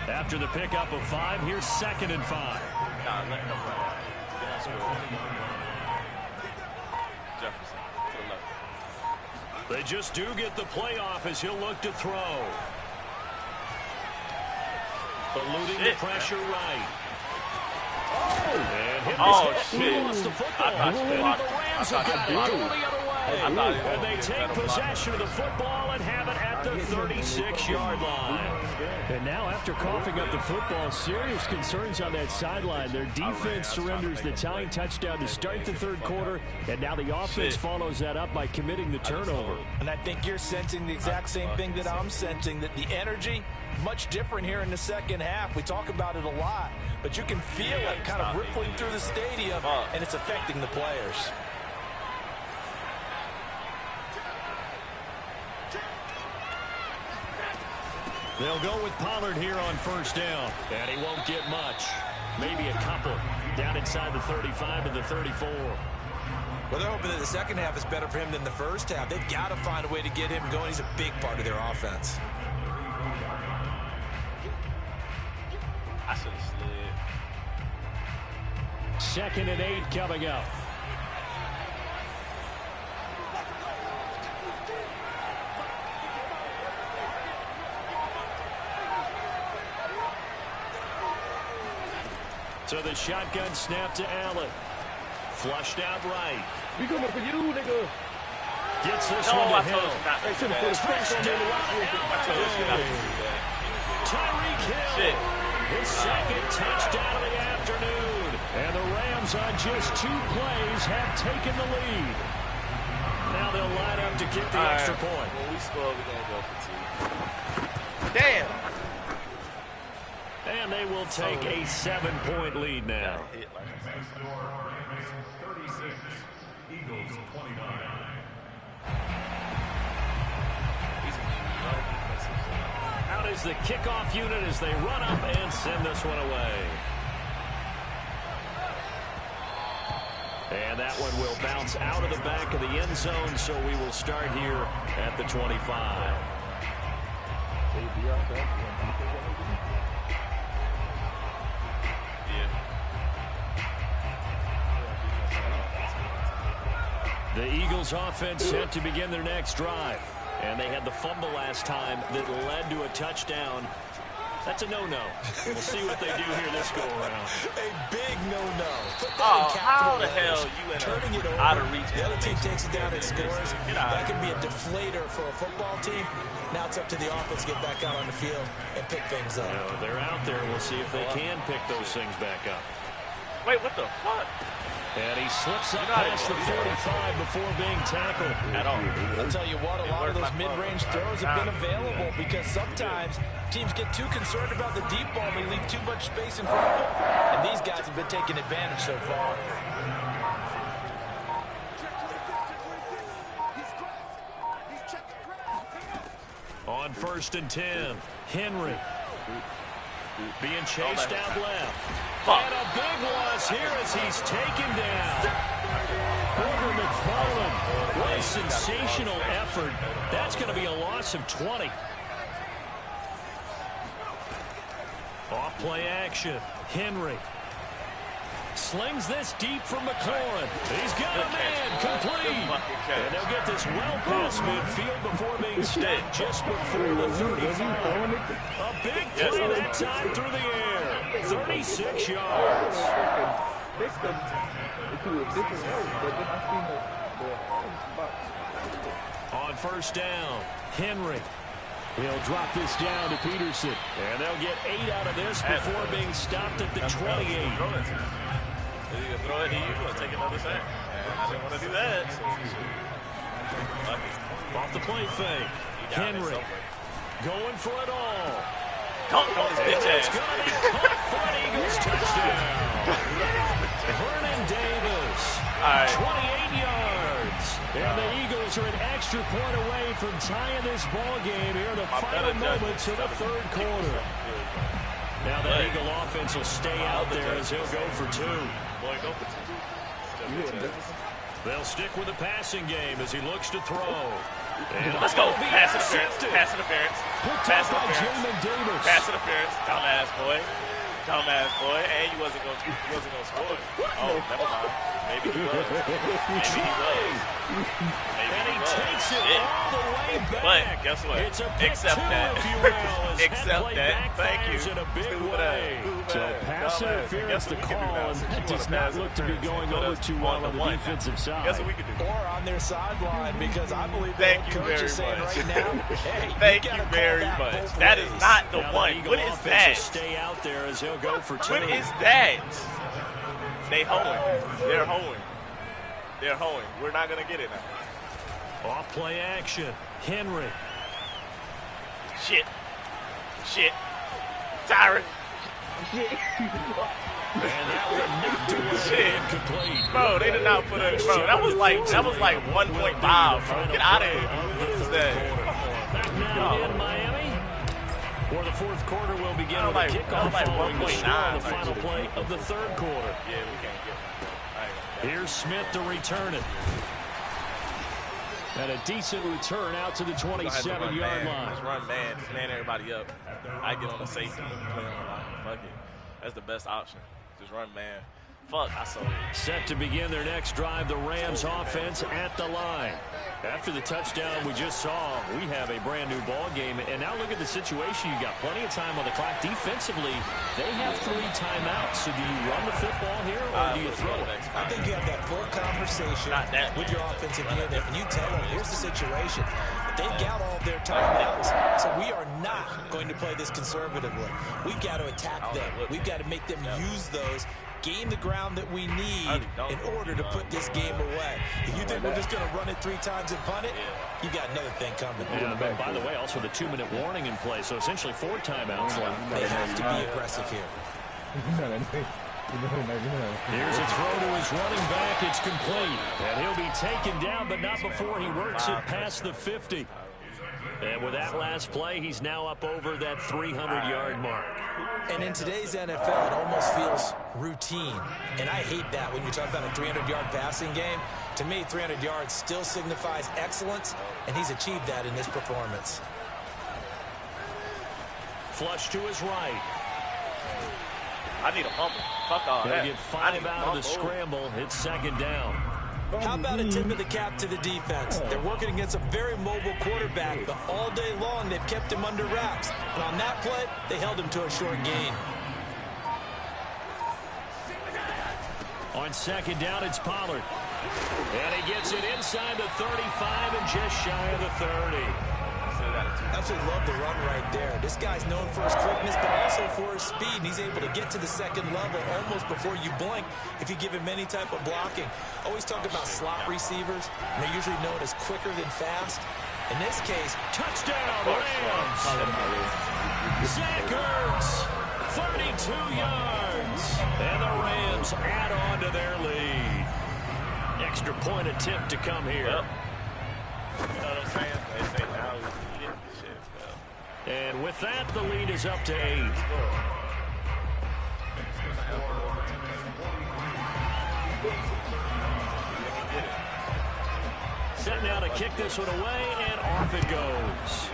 After the pickup of 5, here's 2nd and 5. Nah, let him run. Jefferson to the left. They just do get the playoff as he'll look to throw. Eluding the pressure right. And hit shit. lost the football. I thought you blocked. The Rams have got it the other way. And they take possession of the football and have it at the 36-yard line. And now after coughing up the football, serious concerns on that sideline. Their defense surrenders the tying touchdown to start the third quarter, and now the offense follows that up by committing the turnover. And I think you're sensing the exact same thing that I'm sensing, that the energy much different here in the second half. We talk about it a lot, but you can feel it kind of rippling through the stadium, and it's affecting the players. They'll go with Pollard here on 1st down, and he won't get much. Maybe a couple down inside the 35 to the 34. Well, they're hoping that the second half is better for him than the first half. They've got to find a way to get him going. He's a big part of their offense. I should have slid. 2nd and 8 coming up. So the shotgun snap to Allen. Flushed out right. We coming for you, nigga. Gets this No, one I to told Hill. you not to do that. I told you not to do that. Tyreek Hill. Shit. His second touchdown of the afternoon. And the Rams on just 2 plays have taken the lead. Now they'll line up to kick the extra point. When we score, we're going to go for 2. Damn. And they will take a 7-point lead now. Hit like Next score, Rams 36, Eagles 29. Out is the kickoff unit as they run up and send this one away. And that one will bounce out of the back of the end zone, so we will start here at the 25. The Eagles offense set to begin their next drive. And they had the fumble last time that led to a touchdown. That's a no-no. We'll see what they do here this go-around. A big no-no. How the hell you turning it over, out of reach? The other team takes it down and scores. That can be a deflator for a football team. Now it's up to the offense to get back out on the field and pick things up. They're out there. We'll see if they can pick those things back up. Wait, what the fuck? And he slips up past the 45 before being tackled. At all. I'll tell you what, a lot of those mid-range throws have been available because sometimes teams get too concerned about the deep ball and they leave too much space in front of them. And these guys have been taking advantage so far. on 1st and 10. Henry being chased out left. And a big loss here as he's taken down. Booger McFarland. What a sensational effort. That's going to be a loss of 20. Off play action. Henry slings this deep from McLaurin. He's got a man complete. And they'll get this well past midfield before being stopped just before the 35. A big play that time through the air. 36 yards. On 1st down, Henry. He'll drop this down to Peterson. And they'll get 8 out of this before being stopped at the 28. You throw it to you or take another sack. I didn't want to do that. Off the play fake. Henry going for it all. Dunked on his bitch ass. It's going to be caught for an Eagles touchdown. Vernon Davis, 28 yards. And the Eagles are an extra point away from tying this ball game here in the final moments of the 3rd quarter. Now the Eagle offense will stay out there as he'll go for 2. They'll stick with the passing game as he looks to throw. And let's go. Pass interference. Pass interference. Pass interference. Pass interference. Dumbass boy. Dumbass boy. And you wasn't gonna score. Oh, never mind. Maybe he was. Maybe he was. And he takes it all the way back. But guess what? It's a pick Accept two, that. if you will, Accept that. Thank you. In a big way. So pass interference to call, and that does not look to be going over too well on the defensive side. Guess what we can do? Or on their sideline, because I believe the Thank you coach very is saying much. right now, hey, Thank you very much. That is not the Now one. The What is that? Stay out there as he'll go for 2. What is that? They hoeing. They're hoeing. They're hoeing. We're not gonna get it now. Off play action. Henry. Shit. Tyron. And that one knocked away incomplete. Bro, they did not put it. Bro, that was like 1.5. Bro. Get out of here. What is that? Back now in Miami. Or the 4th quarter will begin with a kickoff like following the score on the 1.9. final play of the 3rd quarter. Yeah, we can't get it. Here's Smith to return it. And a decent return out to the 27-yard line. Just run man. Just man everybody up. I get on the safety. Play on the line. Fuck it. That's the best option. Just run man. Fuck, I sold it. Set to begin their next drive, the Rams offense at the line. After the touchdown we just saw, we have a brand new ball game. And now look at the situation. You got plenty of time on the clock. Defensively, they have 3 timeouts. So do you run the football here or do you throw it? I think you have that full conversation with your offensive unit, and you tell them, here's the situation. They've got all of their timeouts, so we are not going to play this conservatively. We've got to attack them. We've got to make them use those, gain the ground that we need in order to put this game away. If you think we're just going to run it 3 times and punt it, you got another thing coming. And by the way, also the 2-minute warning in play, so essentially 4 timeouts left. They have to be aggressive here. Here's a throw to his running back. It's complete. And he'll be taken down, but not before he works it past the 50. And with that last play, he's now up over that 300-yard mark. And in today's NFL, it almost feels routine. And I hate that when you talk about a 300-yard passing game. To me, 300 yards still signifies excellence, and he's achieved that in this performance. Flush to his right. I need a fumble. Fuck all that. They'll get 5 out of the scramble. It's 2nd down. How about a tip of the cap to the defense? They're working against a very mobile quarterback, but all day long they've kept him under wraps. And on that play, they held him to a short gain. On 2nd down, it's Pollard. And he gets it inside the 35 and just shy of the 30. Absolutely love the run right there. This guy's known for his quickness, but also for his speed. And he's able to get to the 2nd level almost before you blink if you give him any type of blocking. Always talk about slot receivers. And they're usually known as quicker than fast. In this case, touchdown Rams. Zach Ertz, 32 yards. And the Rams add on to their lead. Extra point attempt to come here. Yep. You know what I'm saying? They say now we get shit, bro. And with that, the lead is up to 8. Set now to kick this one away, and off it goes.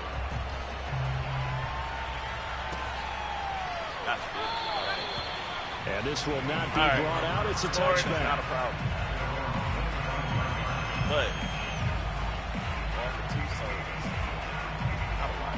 And this will not be brought out. It's a touchback. Not a problem. But all for 2 soldiers. Not a lot.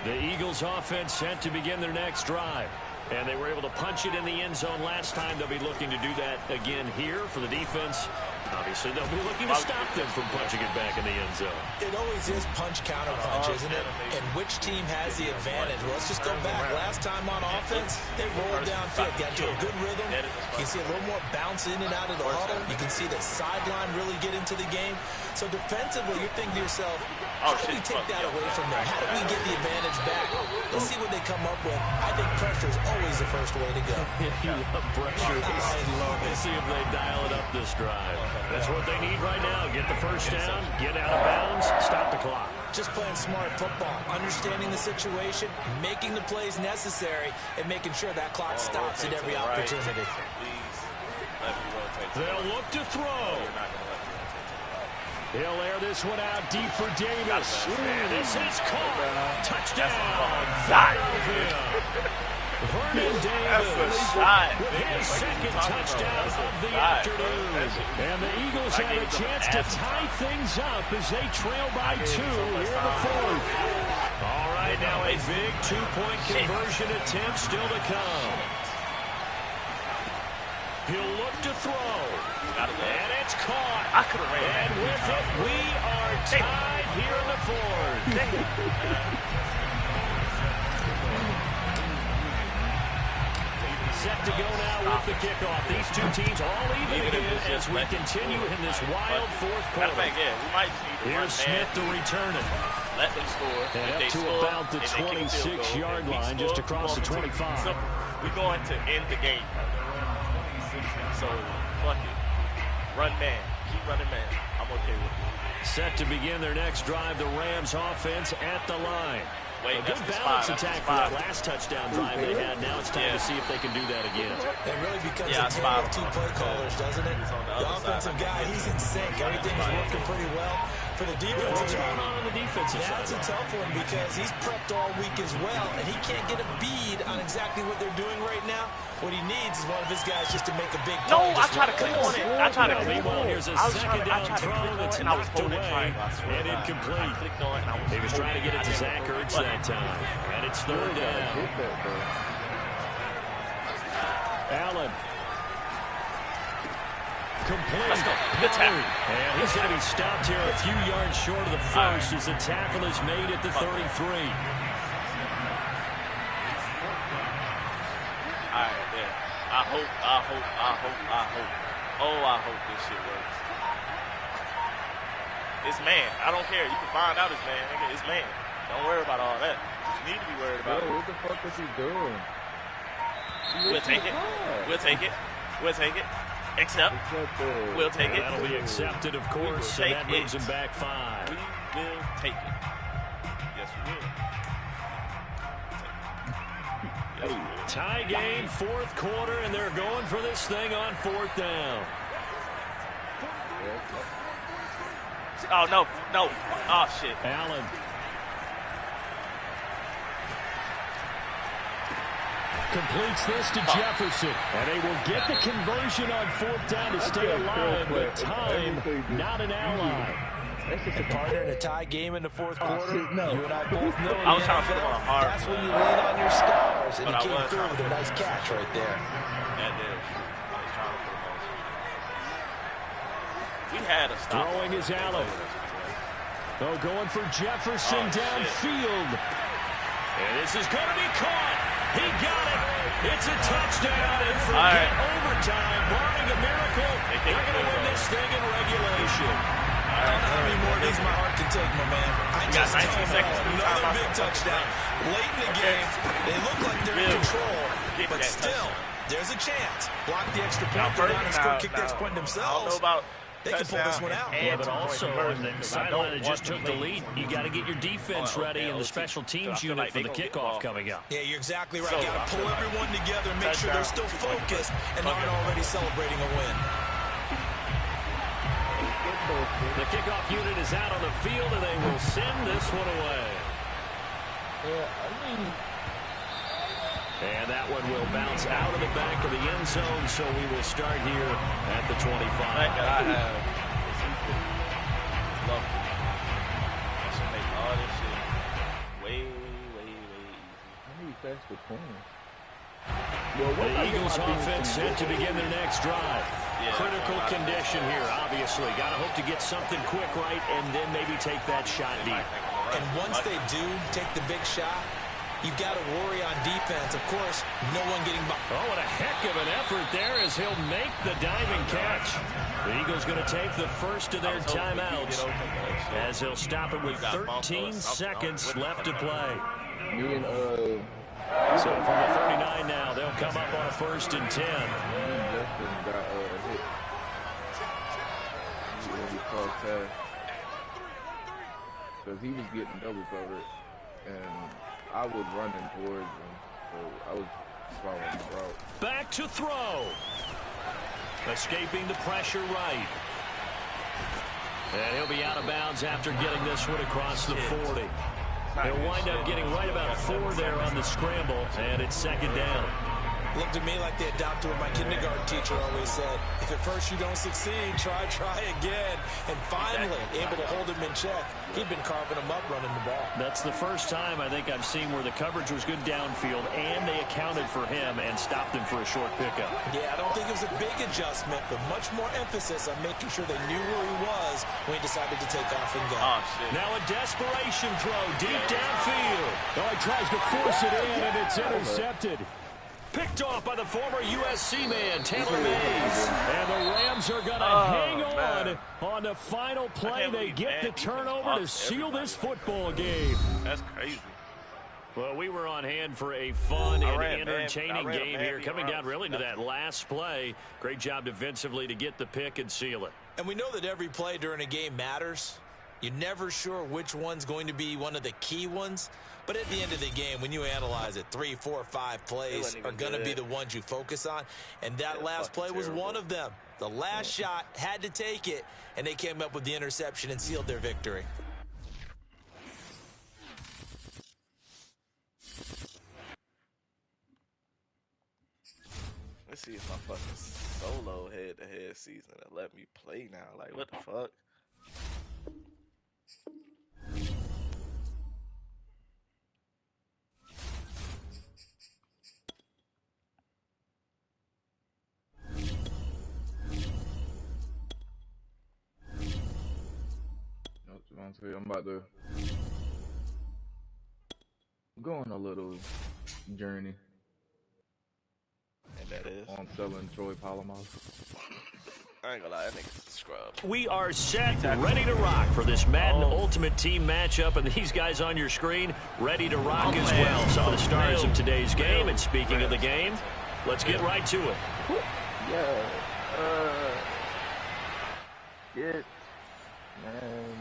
The Eagles offense set to begin their next drive. And they were able to punch it in the end zone last time. They'll be looking to do that again here for the defense. Obviously, they'll be looking to stop them from punching it back in the end zone. It always is punch, counter punch, isn't it? And which team has the advantage? Well, let's just go back. Last time on offense, they rolled downfield, got into a good rhythm. You can see a little more bounce in and out of the huddle. You can see the sideline really get into the game. So defensively, you're thinking to yourself, how do we take that away from them? How do we get the advantage back? Let's see what they come up with. I think pressure is always the first way to go. You love pressure. I love it. See if they dial it up this drive. That's what they need right now. Get the first down, get out of bounds, stop the clock. Just playing smart football, understanding the situation, making the plays necessary, and making sure that clock stops at every opportunity. They'll look to throw. He'll air this one out deep for Davis. And this is caught. Touchdown, Philadelphia. Vernon Davis with his second touchdown of the afternoon. And the Eagles have a chance to tie things up as they trail by 2 here in the 4th. All right, now a big 2-point conversion attempt still to come. He'll look to throw. And it's caught. And with it, we are tied here in the 4th. Set to go now with the kickoff. These two teams all even again as we continue in this wild 4th quarter. Here's Smith to return it. Let them score. And up to about the 26-yard line, just across the 25. So we're going to end the game. So, fuck it. Run man. Keep running man. I'm okay with it. Set to begin their next drive, the Rams offense at the line. A good balance attack for that last touchdown drive they had. Now it's time to see if they can do that again. It really becomes a tale of 2 play callers, doesn't it? The offensive guy, he's in sync. Everything's working pretty well. For the defense, what's going on the defensive side? That's a tough one because he's prepped all week as well, and he can't get a bead on exactly what they're doing right now. What he needs is one of his guys just to make a big play. No, I tried to click on it. I tried to click on it. Here's a second down throw that's knocked away and incomplete. He was trying to get it to Zach Ertz that time, and it's 3rd down. Allen. Complete. Let's go. Good tackle. And he's going to be stopped here a few yards short of the first as the tackle is made at the 33. All right, yeah. I hope. Oh, I hope this shit works. It's man. I don't care. You can find out it's man. Nigga. It's man. Don't worry about all that. You need to be worried about it. What the fuck is he doing? We'll take it. We'll take it. We'll take it. Accept. We'll take it. That'll be accepted, of course, and that moves him back 5. We will take it. Yes, we will. Yes, we will. Tie game, 4th quarter, and they're going for this thing on 4th down. Oh, no. No. Oh, shit. Allen. Completes this to Jefferson. And they will get the conversion on 4th down to stay alive, but time not an ally. A partner in a tie game in the 4th quarter. You and I both know I was trying to put on a hard that's when you lean on your stars, and he came through with a nice catch right there. That is. I was trying to put him on. We had a stop. Throwing is Allen. Oh, going for Jefferson downfield. And this is going to be caught. He got it. It's a touchdown, and forget overtime. Barring a miracle, they're going to win this thing in regulation. I don't know how many more of these my heart can take, my man. I just 19 seconds. Another big touchdown. Late in the game, they look like they're in control, but still, There's a chance. Block the extra point, go down and score, kick the extra point themselves. I don't know about they can pull this one out. Yeah, but also on the sideline that just took the lead, you got to get your defense ready and the special teams unit for the kickoff coming up. Yeah, you're exactly right. Got to pull everyone together and make sure they're still focused and aren't already celebrating a win. The kickoff unit is out on the field, and they will send this one away. And that one will bounce out of the back of the end zone, so we will start here at the 25. I have love it. I should make all this shit way easy. How many faster corners? The Eagles offense set to begin their next drive. Yeah, Critical condition here, obviously. Got to hope to get something quick right and then maybe take that shot deep. And once they do take the big shot, you've got to worry on defense. Of course, no one getting by. Oh, what a heck of an effort there as he'll make the diving catch. The Eagles going to take the first of their timeouts as he'll stop it with 13 seconds left to play. Me and So from the 39 now, they'll come up on a 1st and 10. Justin got hit. He called tag because he was getting double covered, and I was running towards him, so I was following the route. Back to throw. Escaping the pressure right. And he'll be out of bounds after getting this one across the 40. He'll wind up getting right about 4 there on the scramble, and it's 2nd down. Looked to me like they adopted what my kindergarten teacher always said. If at first you don't succeed, try again. And finally, able to hold him in check. He'd been carving him up running the ball. That's the first time I think I've seen where the coverage was good downfield, and they accounted for him and stopped him for a short pickup. Yeah, I don't think it was a big adjustment, but much more emphasis on making sure they knew where he was when he decided to take off and go. Oh, shit. Now a desperation throw deep downfield. Oh, he tries to force it in, and it's intercepted. Picked off by the former USC man, Taylor Mays. And the Rams are going to hang on the final play. They get the turnover to seal this football game. That's crazy. Well, we were on hand for a fun and entertaining game here, coming down really to that last play. Great job defensively to get the pick and seal it. And we know that every play during a game matters. You're never sure which one's going to be one of the key ones. But at the end of the game, when you analyze it, 3, 4, 5 plays are going to be the ones you focus on. And that last play was one of them. The last shot had to take it, and they came up with the interception and sealed their victory. Let's see if my fucking solo head-to-head season will let me play now. Like, what the fuck? I'm about to go on a little journey. And that is? On selling Troy Polamalu. I ain't gonna lie, that nigga's a scrub. We are set, ready to rock for this Madden Ultimate Team matchup, and these guys on your screen ready to rock as well. Some of the stars of today's game, and speaking of the game, let's get right to it. Yeah. Get, man.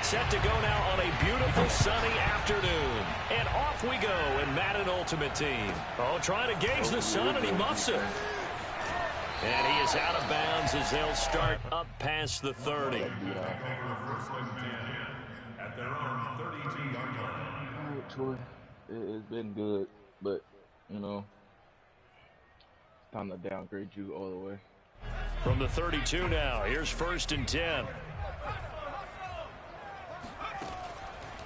Set to go now on a beautiful sunny afternoon. And off we go in Madden Ultimate Team. Oh, trying to gauge the sun, and he muffs it. And he is out of bounds as they'll start up past the 30. At their own 32-yard line. Troy, it's been good, but, you know, it's time to downgrade you all the way. From the 32 now, here's 1st and 10.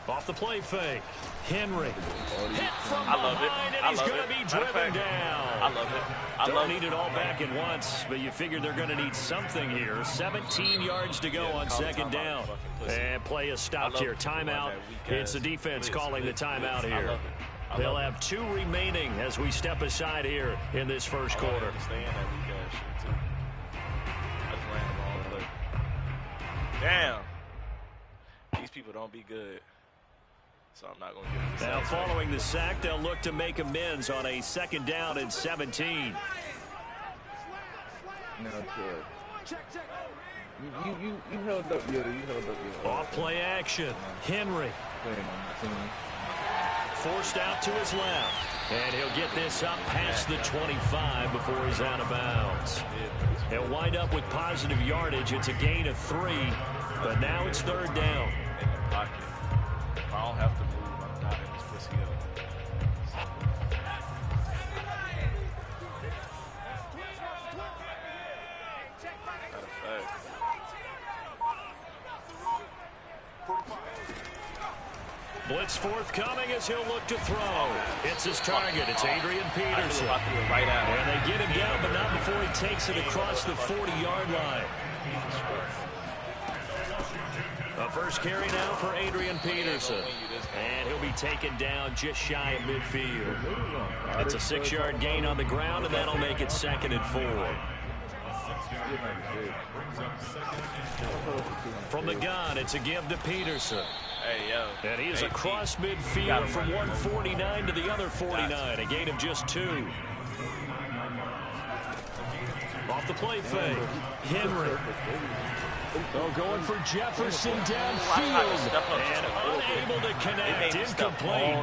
Off the play fake. Henry. Hit from behind, and he's going to be driven down. I love it. Don't need it all back at once, but you figure they're going to need something here. 17 yards to go on 2nd down. And play is stopped here. Timeout. It's the defense calling the timeout here. They'll have 2 remaining as we step aside here in this first quarter. I understand that weak ass shit, too. I just ran the wrong play. Damn. These people don't be good. So I'm not going to give them the Now, sack. following the sack, they'll look to make amends on a 2nd down and 17. Now, Troy. You held up your Off play action. Henry playing on the team. forced out to his left. And he'll get this up past the 25 before he's out of bounds. He'll wind up with positive yardage. It's a gain of 3, but now it's 3rd down. In the pocket. If I don't have to move, I'm not in this pussy up. Matter of fact. Blitz forthcoming as he'll look to throw. It's his target. It's Adrian Peterson. I threw it right at him. And they get him down, but not before he takes it across the 40-yard line. A first carry now for Adrian Peterson. And he'll be taken down just shy of midfield. It's a 6-yard gain on the ground, and that'll make it 2nd and 4. From the gun, it's a give to Peterson. Hey, yo. And he is across midfield from 149 to the other 49. A gain of just 2. Off the play fake. Henry. Oh, going for Jefferson downfield. And unable to connect. Incomplete.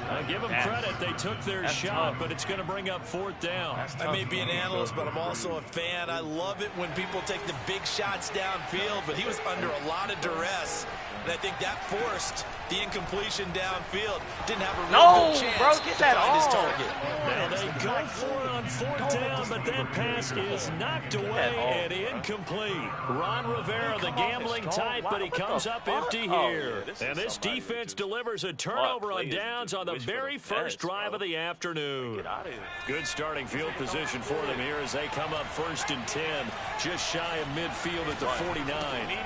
I give them credit. They took their shot, but it's going to bring up 4th down. I may be an analyst, but I'm also a fan. I love it when people take the big shots downfield, but he was under a lot of duress. And I think that forced the incompletion downfield. Didn't have a real good chance bro, get to that find his off. target. Now they go for it on 4th down, but that pass is knocked away and incomplete. Ron Rivera, the gambling type, but he comes up empty here. And this defense delivers a turnover on downs on the very first drive of the afternoon. Get out of here. Good starting field position for them here as they come up 1st and 10, just shy of midfield at the 49.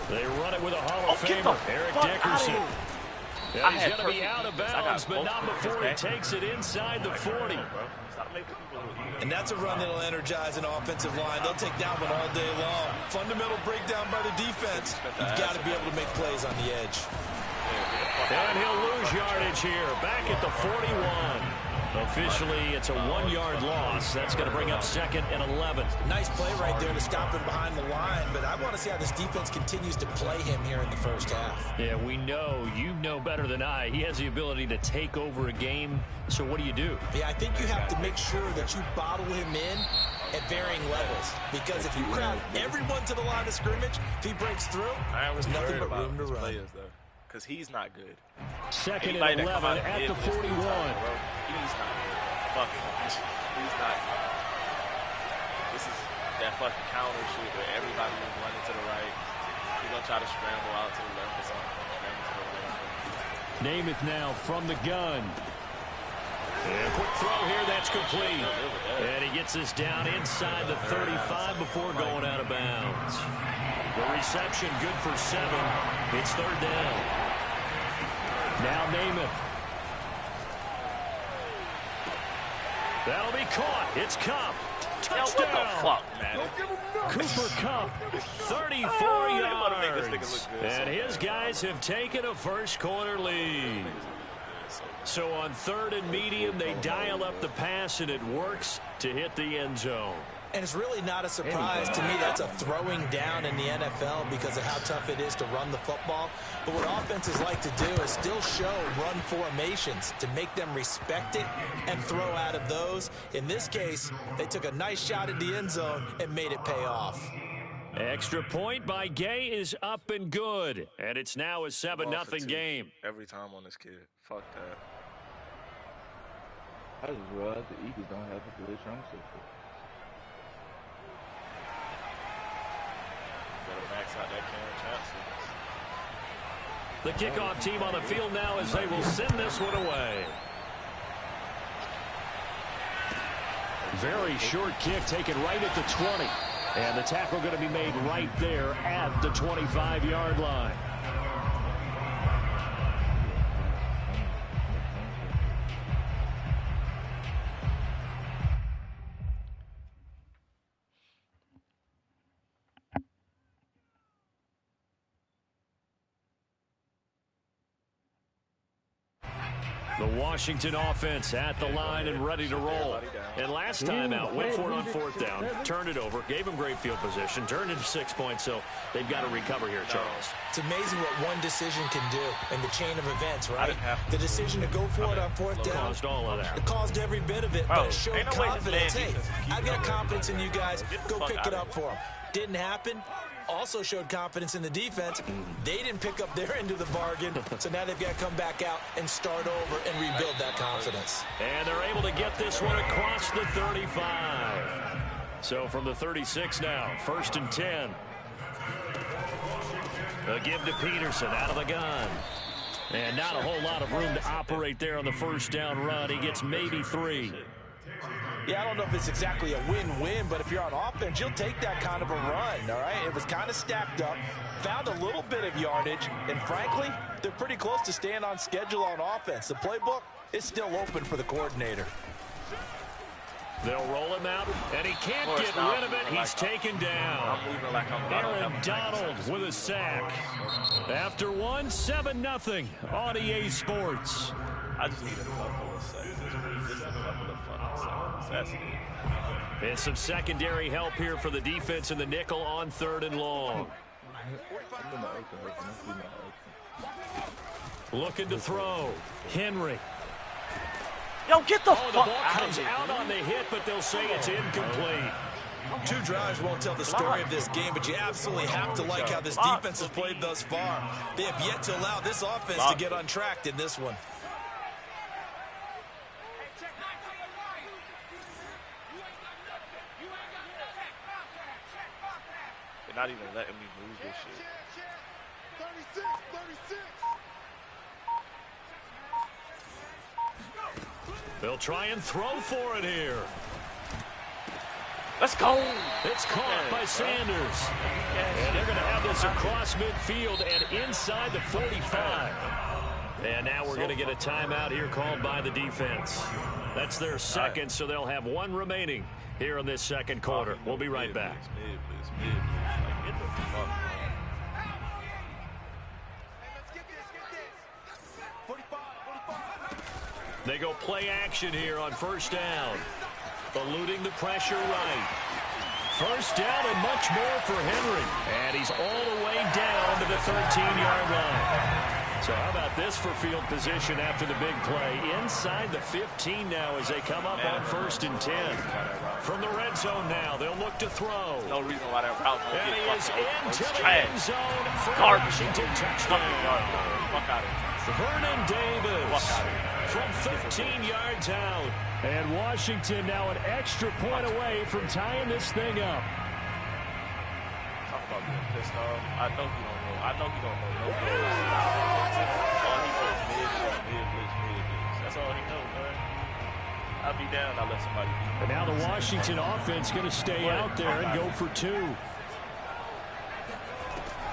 They run it with a Hall of Famer, Eric Dickerson. Yeah, he's going to be out of bounds, but not before he takes it inside the 40. And that's a run that'll energize an offensive line. They'll take that one all day long. Fundamental breakdown by the defense. You've got to be able to make plays on the edge. And he'll lose yardage here, back at the 41. Officially, it's a 1-yard loss. That's going to bring up 2nd and 11. Nice play right there to stop him behind the line, but I want to see how this defense continues to play him here in the first half. Yeah, we know. You know better than I. He has the ability to take over a game. So what do you do? Yeah, I think you have to make sure that you bottle him in at varying levels, because if you crowd everyone to the line of scrimmage, if he breaks through, there's nothing but room to run. Because he's not good. 2nd and 11 at the 41. He's not good. Fuck him. He's not good. This is that fucking counter shit where everybody is running to the right. He's going to try to scramble out to the left or something. Scramble to the right. Namath now from the gun. And a quick throw here, that's complete. And he gets this down inside the 35 before going out of bounds. The reception good for 7. It's 3rd down. Now Namath. That'll be caught. It's Cup. Touchdown. What the fuck, man? Cooper Kupp, 34 yards. And his guys have taken a first-quarter lead. So on 3rd and medium, they dial up the pass, and it works to hit the end zone. And it's really not a surprise to me. That's a throwing down in the NFL because of how tough it is to run the football. But what offenses like to do is still show run formations to make them respect it and throw out of those. In this case, they took a nice shot at the end zone and made it pay off. Extra point by Gay is up and good. And it's now a 7-0 game. Every time on this kid. Fuck that. I just realized the Eagles don't have a good strong safety. Better max out that Karen Chancellor. The kickoff team on the field now as they will send this one away. Very short kick taken right at the 20. And the tackle going to be made right there at the 25-yard line. The Washington offense at the line and ready to roll. And last time out, went for it on 4th down, turned it over, gave them great field position, turned into 6 points, so they've got to recover here, Charles. It's amazing what one decision can do in the chain of events, right? The decision to go for it on 4th down. Caused all of that. It caused every bit of it, but it showed confidence. Hey, I've got confidence in you guys. Go pick it up for them. Didn't happen. Also showed confidence in the defense. They didn't pick up their end of the bargain, so now they've got to come back out and start over and rebuild that confidence. And they're able to get this one across the 35. So from the 36 now, 1st and 10. A give to Peterson out of the gun. And not a whole lot of room to operate there on the 1st down run. He gets maybe 3. Yeah, I don't know if it's exactly a win-win, but if you're on offense, you'll take that kind of a run, all right? It was kind of stacked up, found a little bit of yardage, and frankly, they're pretty close to staying on schedule on offense. The playbook is still open for the coordinator. They'll roll him out, and he can't get rid of it. He's taken down. Aaron Donald with a sack. After one, 7-0 on EA Sports. I just need a couple of seconds. Just a couple of fucking seconds. That's it. And some secondary help here for the defense in the nickel on 3rd and long. Looking to throw. Henry. Yo, get the fuck The ball out comes of here, out on the hit, but they'll say it's incomplete. 2 drives won't tell the story of this game, but you absolutely have to like how this defense has played thus far. They have yet to allow this offense to get untracked in this one. They're not even letting me move this shit. 36. They'll try and throw for it here. Let's go. It's caught by Sanders. And they're going to have this across midfield and inside the 45. And now we're going to get a timeout here called by the defense. That's their second, so they'll have 1 remaining here in this 2nd quarter. We'll be right back. Get the fuck. They go play action here on 1st down. Eluding the pressure right. 1st down and much more for Henry. And he's all the way down to the 13-yard line. So how about this for field position after the big play? Inside the 15 now as they come up on 1st and 10. From the red zone now, they'll look to throw. No reason why that route won't And get he is into the trash. end zone for Garbage. Washington touchdown. Fuck out of here. Vernon Davis Fuck out of here. from 13 yards out. And Washington now an extra point away from tying this thing up. Talk about being pissed off. I know he don't know. I know he don't know no goals. All he knows is mid. That's all he knows, man. I'll be down. I'll let somebody beat me. And now the Washington offense going to stay out there and go for 2.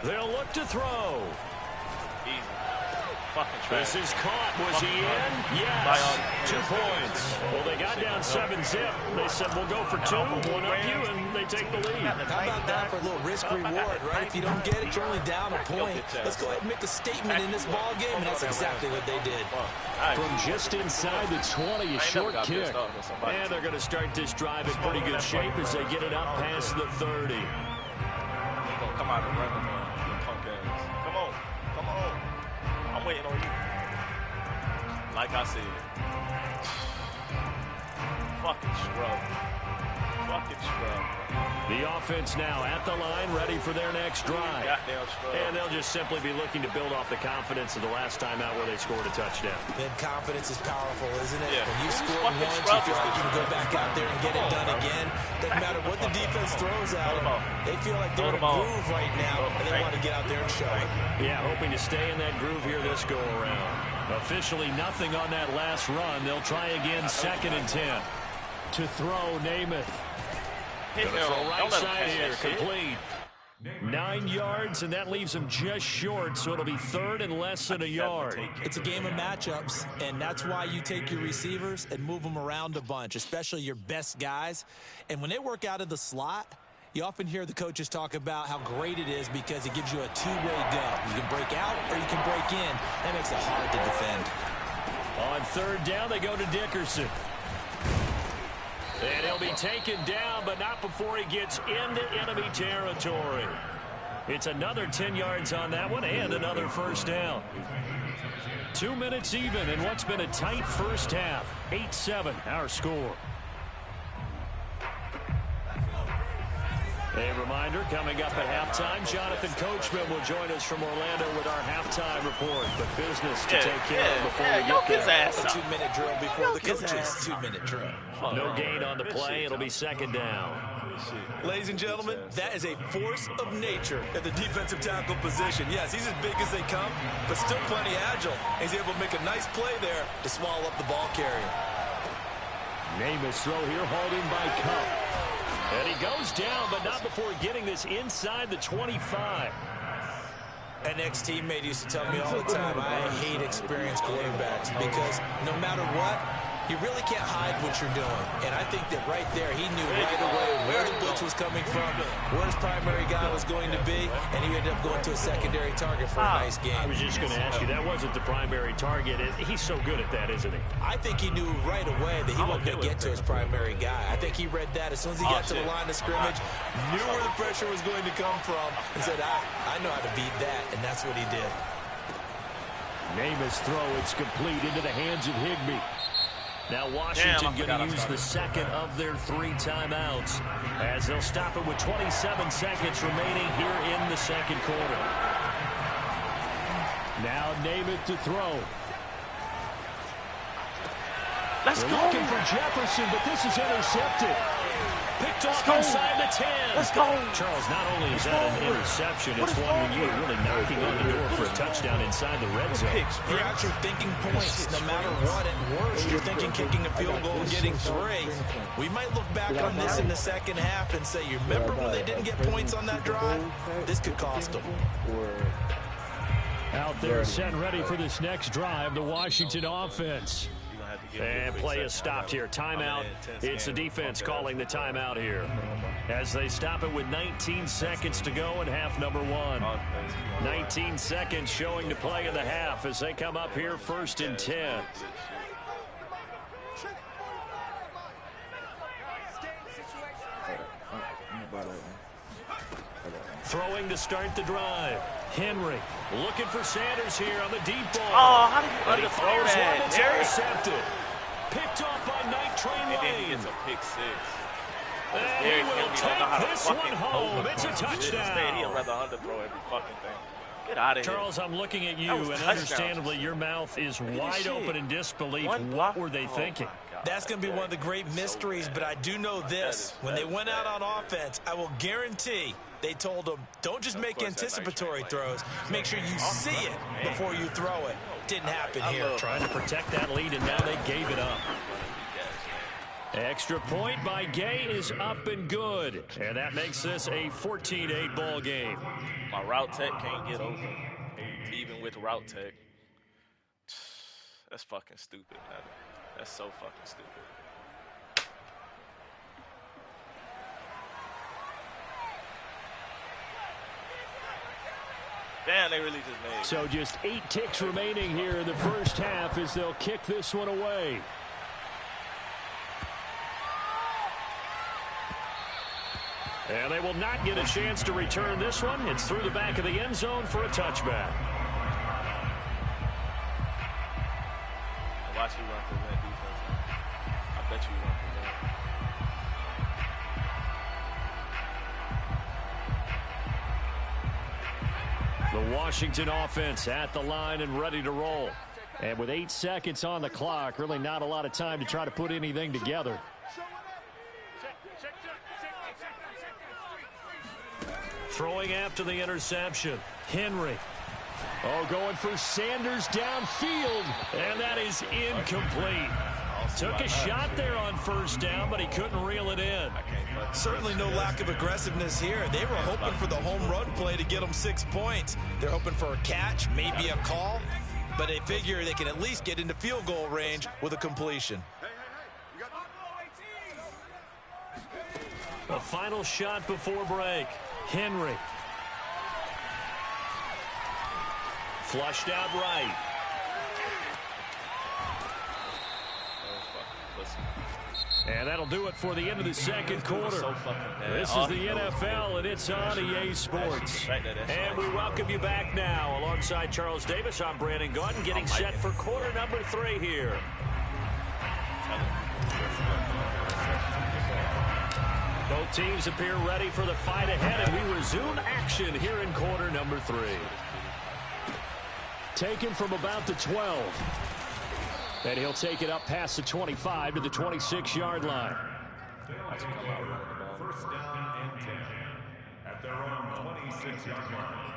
They'll look to throw. Easy. Fucking trash. This is caught. Was he in? Yes. 2 points. Well, they got down 7-zip. They said, we'll go for 2, 1 up you, and they take the lead. How about that for a little risk-reward, right? If you don't get it, you're only down a point. Let's go ahead and make a statement in this ball game, and that's exactly what they did. From just inside the 20, a short kick. And they're going to start this drive in pretty good shape as they get it up past the 30. Come out and run them, you punk ass. Come on. I'm waiting on you. Like I said. Fucking scrub. The offense now at the line, ready for their next drive. Goddamn scrub. And they'll just simply be looking to build off the confidence of the last time out where they scored a touchdown. Then confidence is powerful, isn't it? Yeah. When you score Fucking once, you scrub feel like is you can go back out there and get it done again. Doesn't matter what the defense throws at them. They feel like they're in a groove right now, and they want to get out there and show it. Yeah, hoping to stay in that groove here this go-around. Officially nothing on that last run. They'll try again 2nd and 10. To throw, Namath. Gonna throw right side here, complete. 9 yards, and that leaves him just short, so it'll be 3rd and less than a yard. It's a game of matchups, and that's why you take your receivers and move them around a bunch, especially your best guys. And when they work out of the slot, you often hear the coaches talk about how great it is because it gives you a 2-way go. You can break out or you can break in. That makes it hard to defend. On third down, they go to Dickerson. And he'll be taken down, but not before he gets into enemy territory. It's another 10 yards on that one and another first down. 2 minutes even in what's been a tight first half. 8-7, our score. A reminder, coming up at halftime, Jonathan Coachman will join us from Orlando with our halftime report. But business to take care of before we get there. A 2-minute drill before the coach's 2-minute drill. No gain on the play. It'll be second down. Ladies and gentlemen, that is a force of nature at the defensive tackle position. Yes, he's as big as they come, but still plenty agile. He's able to make a nice play there to swallow up the ball carrier. Namath's throw here, hauled in by Cup. And he goes down, but not before getting this inside the 25. An ex-teammate used to tell me all the time, I hate experienced quarterbacks because no matter what, you really can't hide what you're doing. And I think that right there, he knew right away where the blitz was coming from, where his primary guy was going to be, and he ended up going to a secondary target for a nice game. I was just going to ask you, that wasn't the primary target. He's so good at that, isn't he? I think he knew right away that he wasn't going to get to his primary guy. I think he read that as soon as he got to the line of scrimmage, knew where the pressure was going to come from, and said, I know how to beat that, and that's what he did. Namath's throw, it's complete into the hands of Higbee. Now Washington going to use the second of their 3 timeouts as they'll stop it with 27 seconds remaining here in the second quarter. Now Namath to throw. Let's go. Looking for Jefferson, but this is intercepted. Picked off inside the 10. Let's go. Charles, not only is that an interception, it's one when you're really knocking on the door for a touchdown inside the red zone. You're actually thinking points no matter what. At worst, you're thinking kicking a field goal and getting 3. We might look back on this in the second half and say, you remember when they didn't get points on that drive? This could cost them. Out there set and ready for this next drive, the Washington offense. And play is stopped here. Timeout. It's the defense calling the timeout here. As they stop it with 19 seconds to go in half number 1. 19 seconds showing to play in the half as they come up here 1st and 10. Throwing to start the drive. Henry looking for Sanders here on the deep ball. Oh, how did you throw that? Intercepted. Picked off by Night Train And then he Lane. gets a pick 6. And he will take this one home. It's a touchdown. He'd rather underthrow every fucking thing. Get out of here. Charles, I'm looking at you, and understandably, your mouth is wide open in disbelief. What were they thinking? That's going to be one of the great mysteries, but I do know this. When they went out on offense, I will guarantee they told them, don't just make anticipatory throws. Make sure you see it before you throw it. Didn't happen here. Trying to protect that lead, and now they gave it up. Extra point by Gay is up and good. And that makes this a 14-8 ball game. My route tech can't get open, even with route tech. That's fucking stupid, man. That's so fucking stupid. Damn, they really just made it. So just 8 ticks remaining here in the first half as they'll kick this one away. And they will not get a chance to return this one. It's through the back of the end zone for a touchback. Watch you run for that defense. I bet you run for that. The Washington offense at the line and ready to roll. And with 8 seconds on the clock, really not a lot of time to try to put anything together. Throwing after the interception. Henry. Oh, going for Sanders downfield. And that is incomplete. Took a shot there on first down, but he couldn't reel it in. Certainly no lack of aggressiveness here. They were hoping for the home run play to get them 6 points. They're hoping for a catch, maybe a call, but they figure they can at least get into field goal range with a completion. A final shot before break. Henry. Flushed out right. And that'll do it for the end of the second quarter. So fucking bad. This is the NFL, and it's on EA Sports. And we welcome you back now. Alongside Charles Davis, I'm Brandon Gordon, getting set for quarter number 3 here. Both teams appear ready for the fight ahead, and we resume action here in quarter number 3. Taken from about the 12. And he'll take it up past the 25 to the 26-yard line. First down and 10 at their own 26-yard line.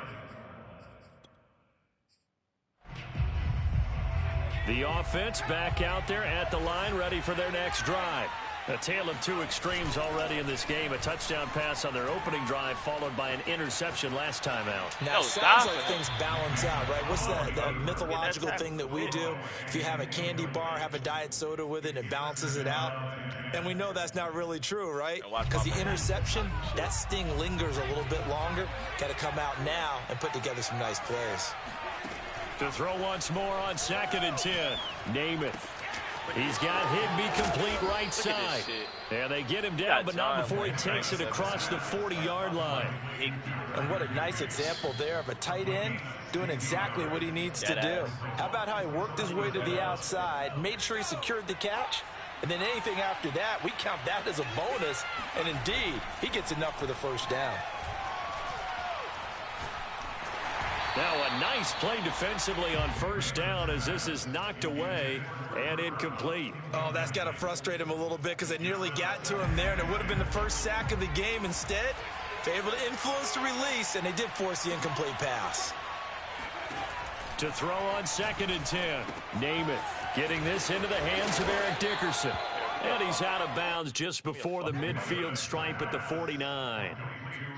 The offense back out there at the line, ready for their next drive. A tale of two extremes already in this game. A touchdown pass on their opening drive, followed by an interception last time out. Now, it sounds like things balance out, right? What's that mythological thing that we do? If you have a candy bar, have a diet soda with it, it balances it out. And we know that's not really true, right? Because the interception, that sting lingers a little bit longer. Got to come out now and put together some nice plays. To throw once more on 2nd and 10. Namath. He's got Higbee complete right side. And they get him down, but not before he takes it across the 40-yard line. And what a nice example there of a tight end doing exactly what he needs to do. How about how he worked his way to the outside, made sure he secured the catch, and then anything after that, we count that as a bonus. And indeed, he gets enough for the first down. Now a nice play defensively on first down as this is knocked away and incomplete. Oh, that's got to frustrate him a little bit because they nearly got to him there, and it would have been the first sack of the game. Instead, they're able to influence the release, and they did force the incomplete pass. To throw on 2nd and 10. Namath getting this into the hands of Eric Dickerson. And he's out of bounds just before the midfield stripe at the 49.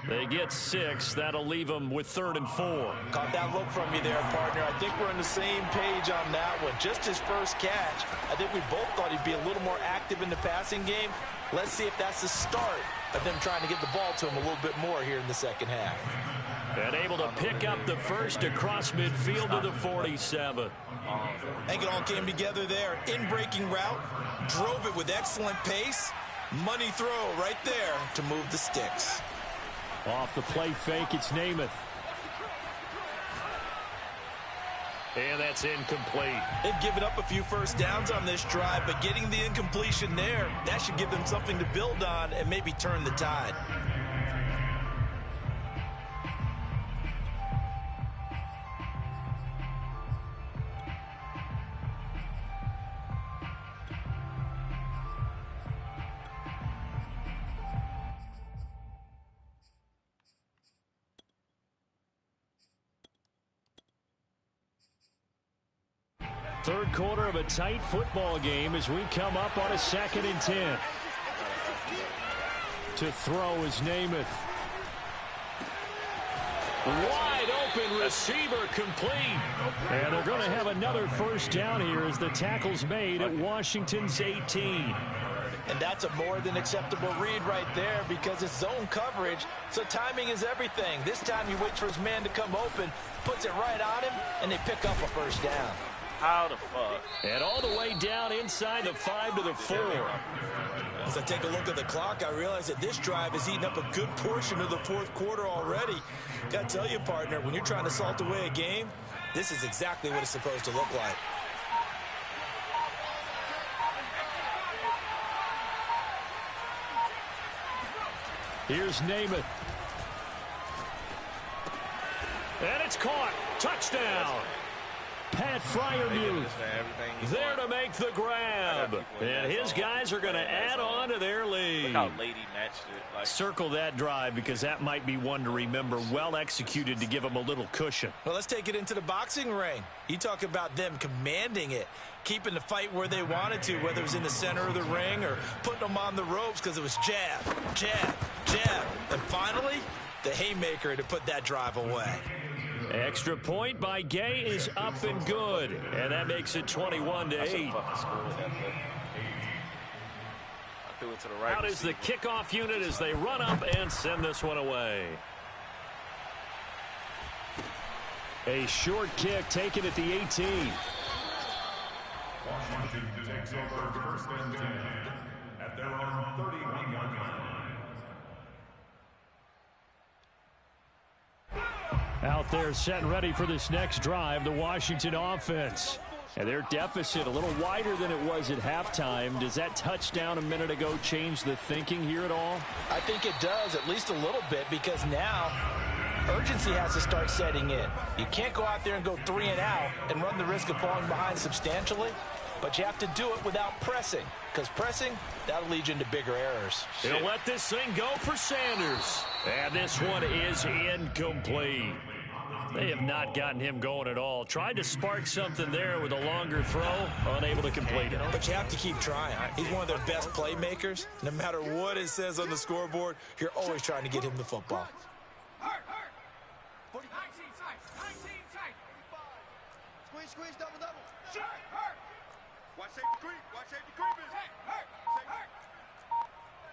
They get 6. That'll leave them with 3rd and 4. Caught that look from you there, partner. I think we're on the same page on that one. Just his first catch. I think we both thought he'd be a little more active in the passing game. Let's see if that's the start of them trying to get the ball to him a little bit more here in the second half. And able to pick up the first across midfield to the 47. I think it all came together there. In-breaking route. Drove it with excellent pace. Money throw right there to move the sticks. Off the play fake, it's Namath. And that's incomplete. They've given up a few first downs on this drive, but getting the incompletion there, that should give them something to build on and maybe turn the tide. Third quarter of a tight football game as we come up on a 2nd and 10. To throw is Namath. Wide open receiver complete. And they're going to have another first down here as the tackle's made at Washington's 18. And that's a more than acceptable read right there because it's zone coverage, so timing is everything. This time he waits for his man to come open, puts it right on him, and they pick up a first down. How the fuck? And all the way down inside the 5 to the 4. As I take a look at the clock, I realize that this drive has eaten up a good portion of the fourth quarter already. Got to tell you, partner, when you're trying to salt away a game, this is exactly what it's supposed to look like. Here's Namath. And it's caught. Touchdown. Pat Fryermuth there to make the grab. And his guys are going to add on to their lead. Look how late he matched it. Like, circle that drive because that might be one to remember. Well executed to give them a little cushion. Well, let's take it into the boxing ring. You talk about them commanding it, keeping the fight where they wanted to, whether it was in the center of the ring or putting them on the ropes because it was jab, jab, jab. And finally, the haymaker to put that drive away. Extra point by Gay is up and good. And that makes it 21-8. Out is the kickoff unit as they run up and send this one away. A short kick taken at the 18. Washington takes over 1st and 10 at at their own 31-yard line. Out there set and ready for this next drive, the Washington offense. And their deficit a little wider than it was at halftime. Does that touchdown a minute ago change the thinking here at all? I think it does, at least a little bit, because now urgency has to start setting in. You can't go out there and go 3 and out and run the risk of falling behind substantially, but you have to do it without pressing, because pressing, that'll lead you into bigger errors. He'll let this thing go for Sanders. And this one is incomplete. They have not gotten him going at all. Tried to spark something there with a longer throw, unable to complete it. But you have to keep trying. He's one of their best playmakers. No matter what it says on the scoreboard, you're always trying to get him the football. Squeeze, double. Watch safety creep.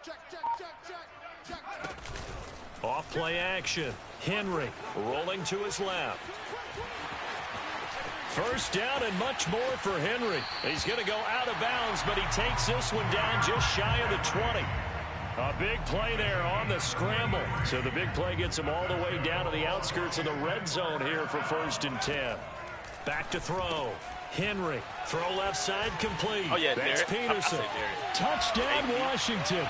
Check. Off play action. Henry rolling to his left. First down and much more for Henry. He's going to go out of bounds, but he takes this one down just shy of the 20. A big play there on the scramble. So the big play gets him all the way down to the outskirts of the red zone here for 1st and 10. Back to throw. Henry. Throw left side complete. Oh, yeah, that's Derek. Peterson. Touchdown, Washington.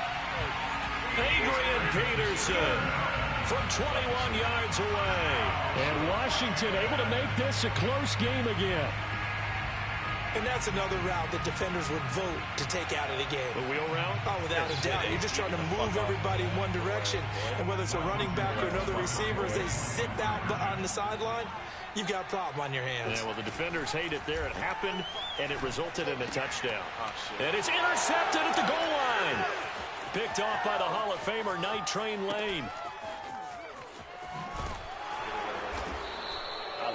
Adrian Peterson from 21 yards away. And Washington able to make this a close game again. And that's another route that defenders would vote to take out of the game. The wheel route? Oh, without a doubt. You're just trying to move everybody in one direction. And whether it's a running back or another receiver, as they sit out on the sideline, you've got a problem on your hands. Yeah, well, the defenders hate it there. It happened, and it resulted in a touchdown. And it's intercepted at the goal line. Picked off by the Hall of Famer, Night Train Lane.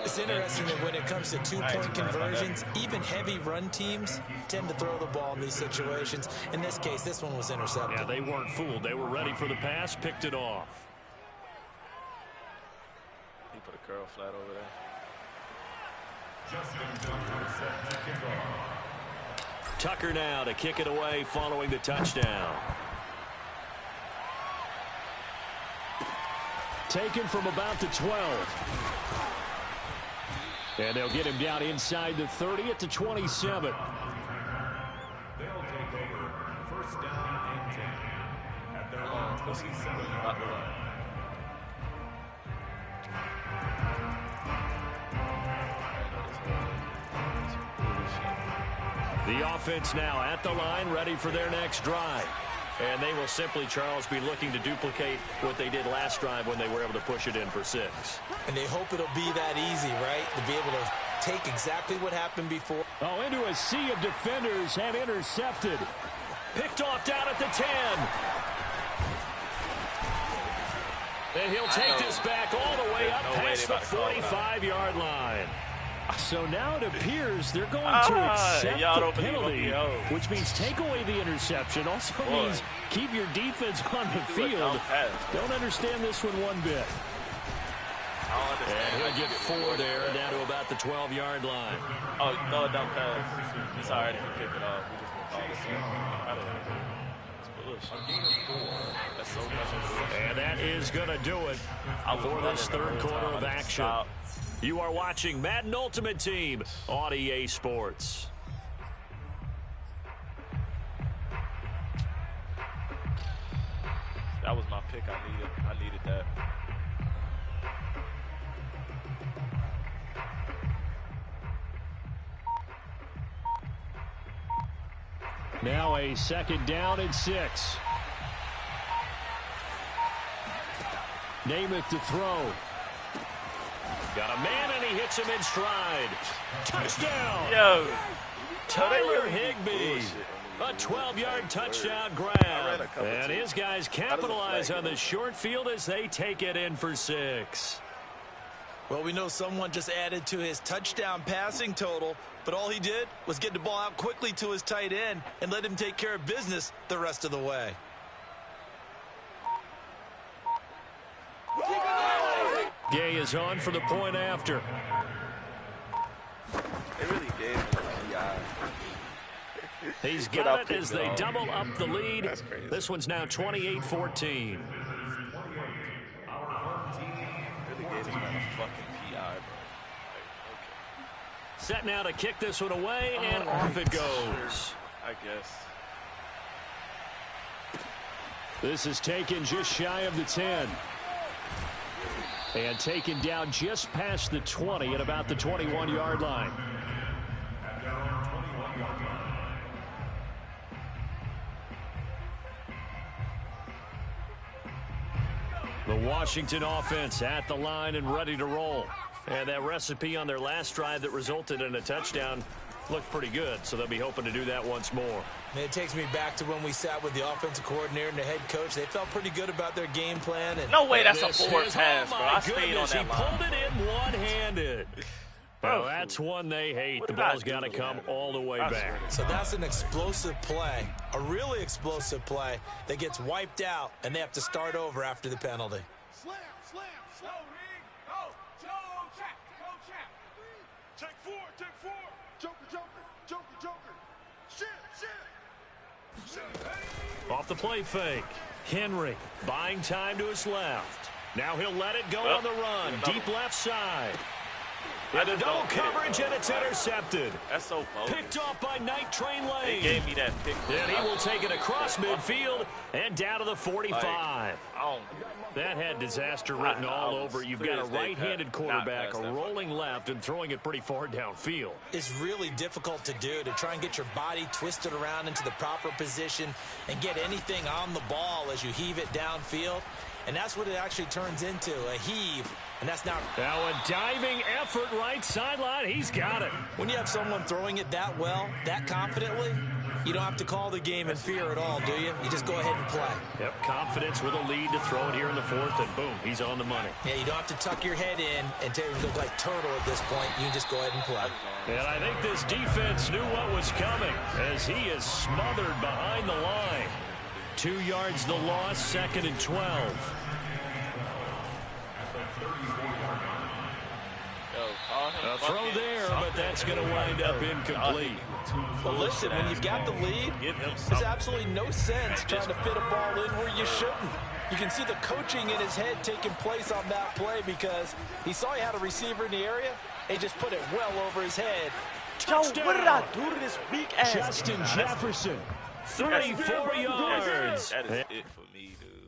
It's interesting that when it comes to two-point conversions, even heavy run teams tend to throw the ball in these situations. In this case, this one was intercepted. Yeah, they weren't fooled. They were ready for the pass, picked it off. He put a curl flat over there. Justin Tucker set to kick off. Tucker now to kick it away following the touchdown. Taken from about the 12. And they'll get him down inside the 30 at the 27. They'll take over 1st down and 10 at their own 27-yard line. The offense now at the line, ready for their next drive. And they will simply, Charles, be looking to duplicate what they did last drive when they were able to push it in for 6. And they hope it'll be that easy, right? To be able to take exactly what happened before. Oh, into a sea of defenders and intercepted. Picked off down at the 10. And he'll take this back all the way up past the 45-yard line. So now it appears they're going to accept the penalty, which means take away the interception. Also means keep your defense on the field. Don't understand this one bit. And he'll get 4 there, down to about the 12-yard line. Oh, no, dumb pass. It's all right if you pick it off. We just going to call this one. I don't know. It's bullshit. That's so much bullshit. And that is going to do it for this 3rd quarter of action. You are watching Madden Ultimate Team on EA Sports. That was my pick. I needed that. Now a 2nd down and 6. Namath to throw. Got a man, and he hits him in stride. Touchdown! Yo! Tyler Higbee. A 12-yard touchdown grab. And his guys capitalize on the short field as they take it in for 6. Well, we know someone just added to his touchdown passing total, but all he did was get the ball out quickly to his tight end and let him take care of business the rest of the way. Gay is on for the point after. They really gave him a He's got it as they double up the lead. That's crazy. This one's now 28-14. Really gave this man a fucking PI, bro. Like, okay. Set now to kick this one away, and off it goes. I guess. This is taken just shy of the 10. And taken down just past the 20 at about the 21-yard line. The Washington offense at the line and ready to roll. And that recipe on their last drive that resulted in a touchdown looked pretty good, so they'll be hoping to do that once more. Man, it takes me back to when we sat with the offensive coordinator and the head coach. They felt pretty good about their game plan. And no way that's a forward pass, bro. I stayed on that line. He pulled it in one-handed. Well, that's one they hate. The ball's got to come all the way back. So that's an explosive play, a really explosive play that gets wiped out, and they have to start over after the penalty. Slam, slam, slow, ring, go, Joe, check, go, check. Take four, Joker, Joker, Joker, Joker. Shit, shit. Off the play fake. Henry buying time to his left. Now he'll let it go on the run. Deep left side. And a double coverage, and it's intercepted. That's so bogus. Picked off by Night Train Lane. They gave me that pick. And he will take it across midfield and down to the 45. That had disaster written all over. You've got a right-handed quarterback rolling left and throwing it pretty far downfield. It's really difficult to do, to try and get your body twisted around into the proper position and get anything on the ball as you heave it downfield. And that's what it actually turns into, a heave. And that's now a diving effort right sideline. He's got it. When you have someone throwing it that well, that confidently, you don't have to call the game in fear at all, do you? You just go ahead and play. Yep, confidence with a lead to throw it here in the fourth, and boom, he's on the money. Yeah, you don't have to tuck your head in and look like turtle at this point. You can just go ahead and play. And I think this defense knew what was coming as he is smothered behind the line. 2 yards the loss, 2nd and 12. A throw there, but that's going to wind up incomplete. Well, listen, when you've got the lead, there's absolutely no sense trying to fit a ball in where you shouldn't. You can see the coaching in his head taking place on that play because he saw he had a receiver in the area. He just put it well over his head. Touchdown. What did I do to this weak ass? Justin Jefferson, 34 yards. That is it for me, dude.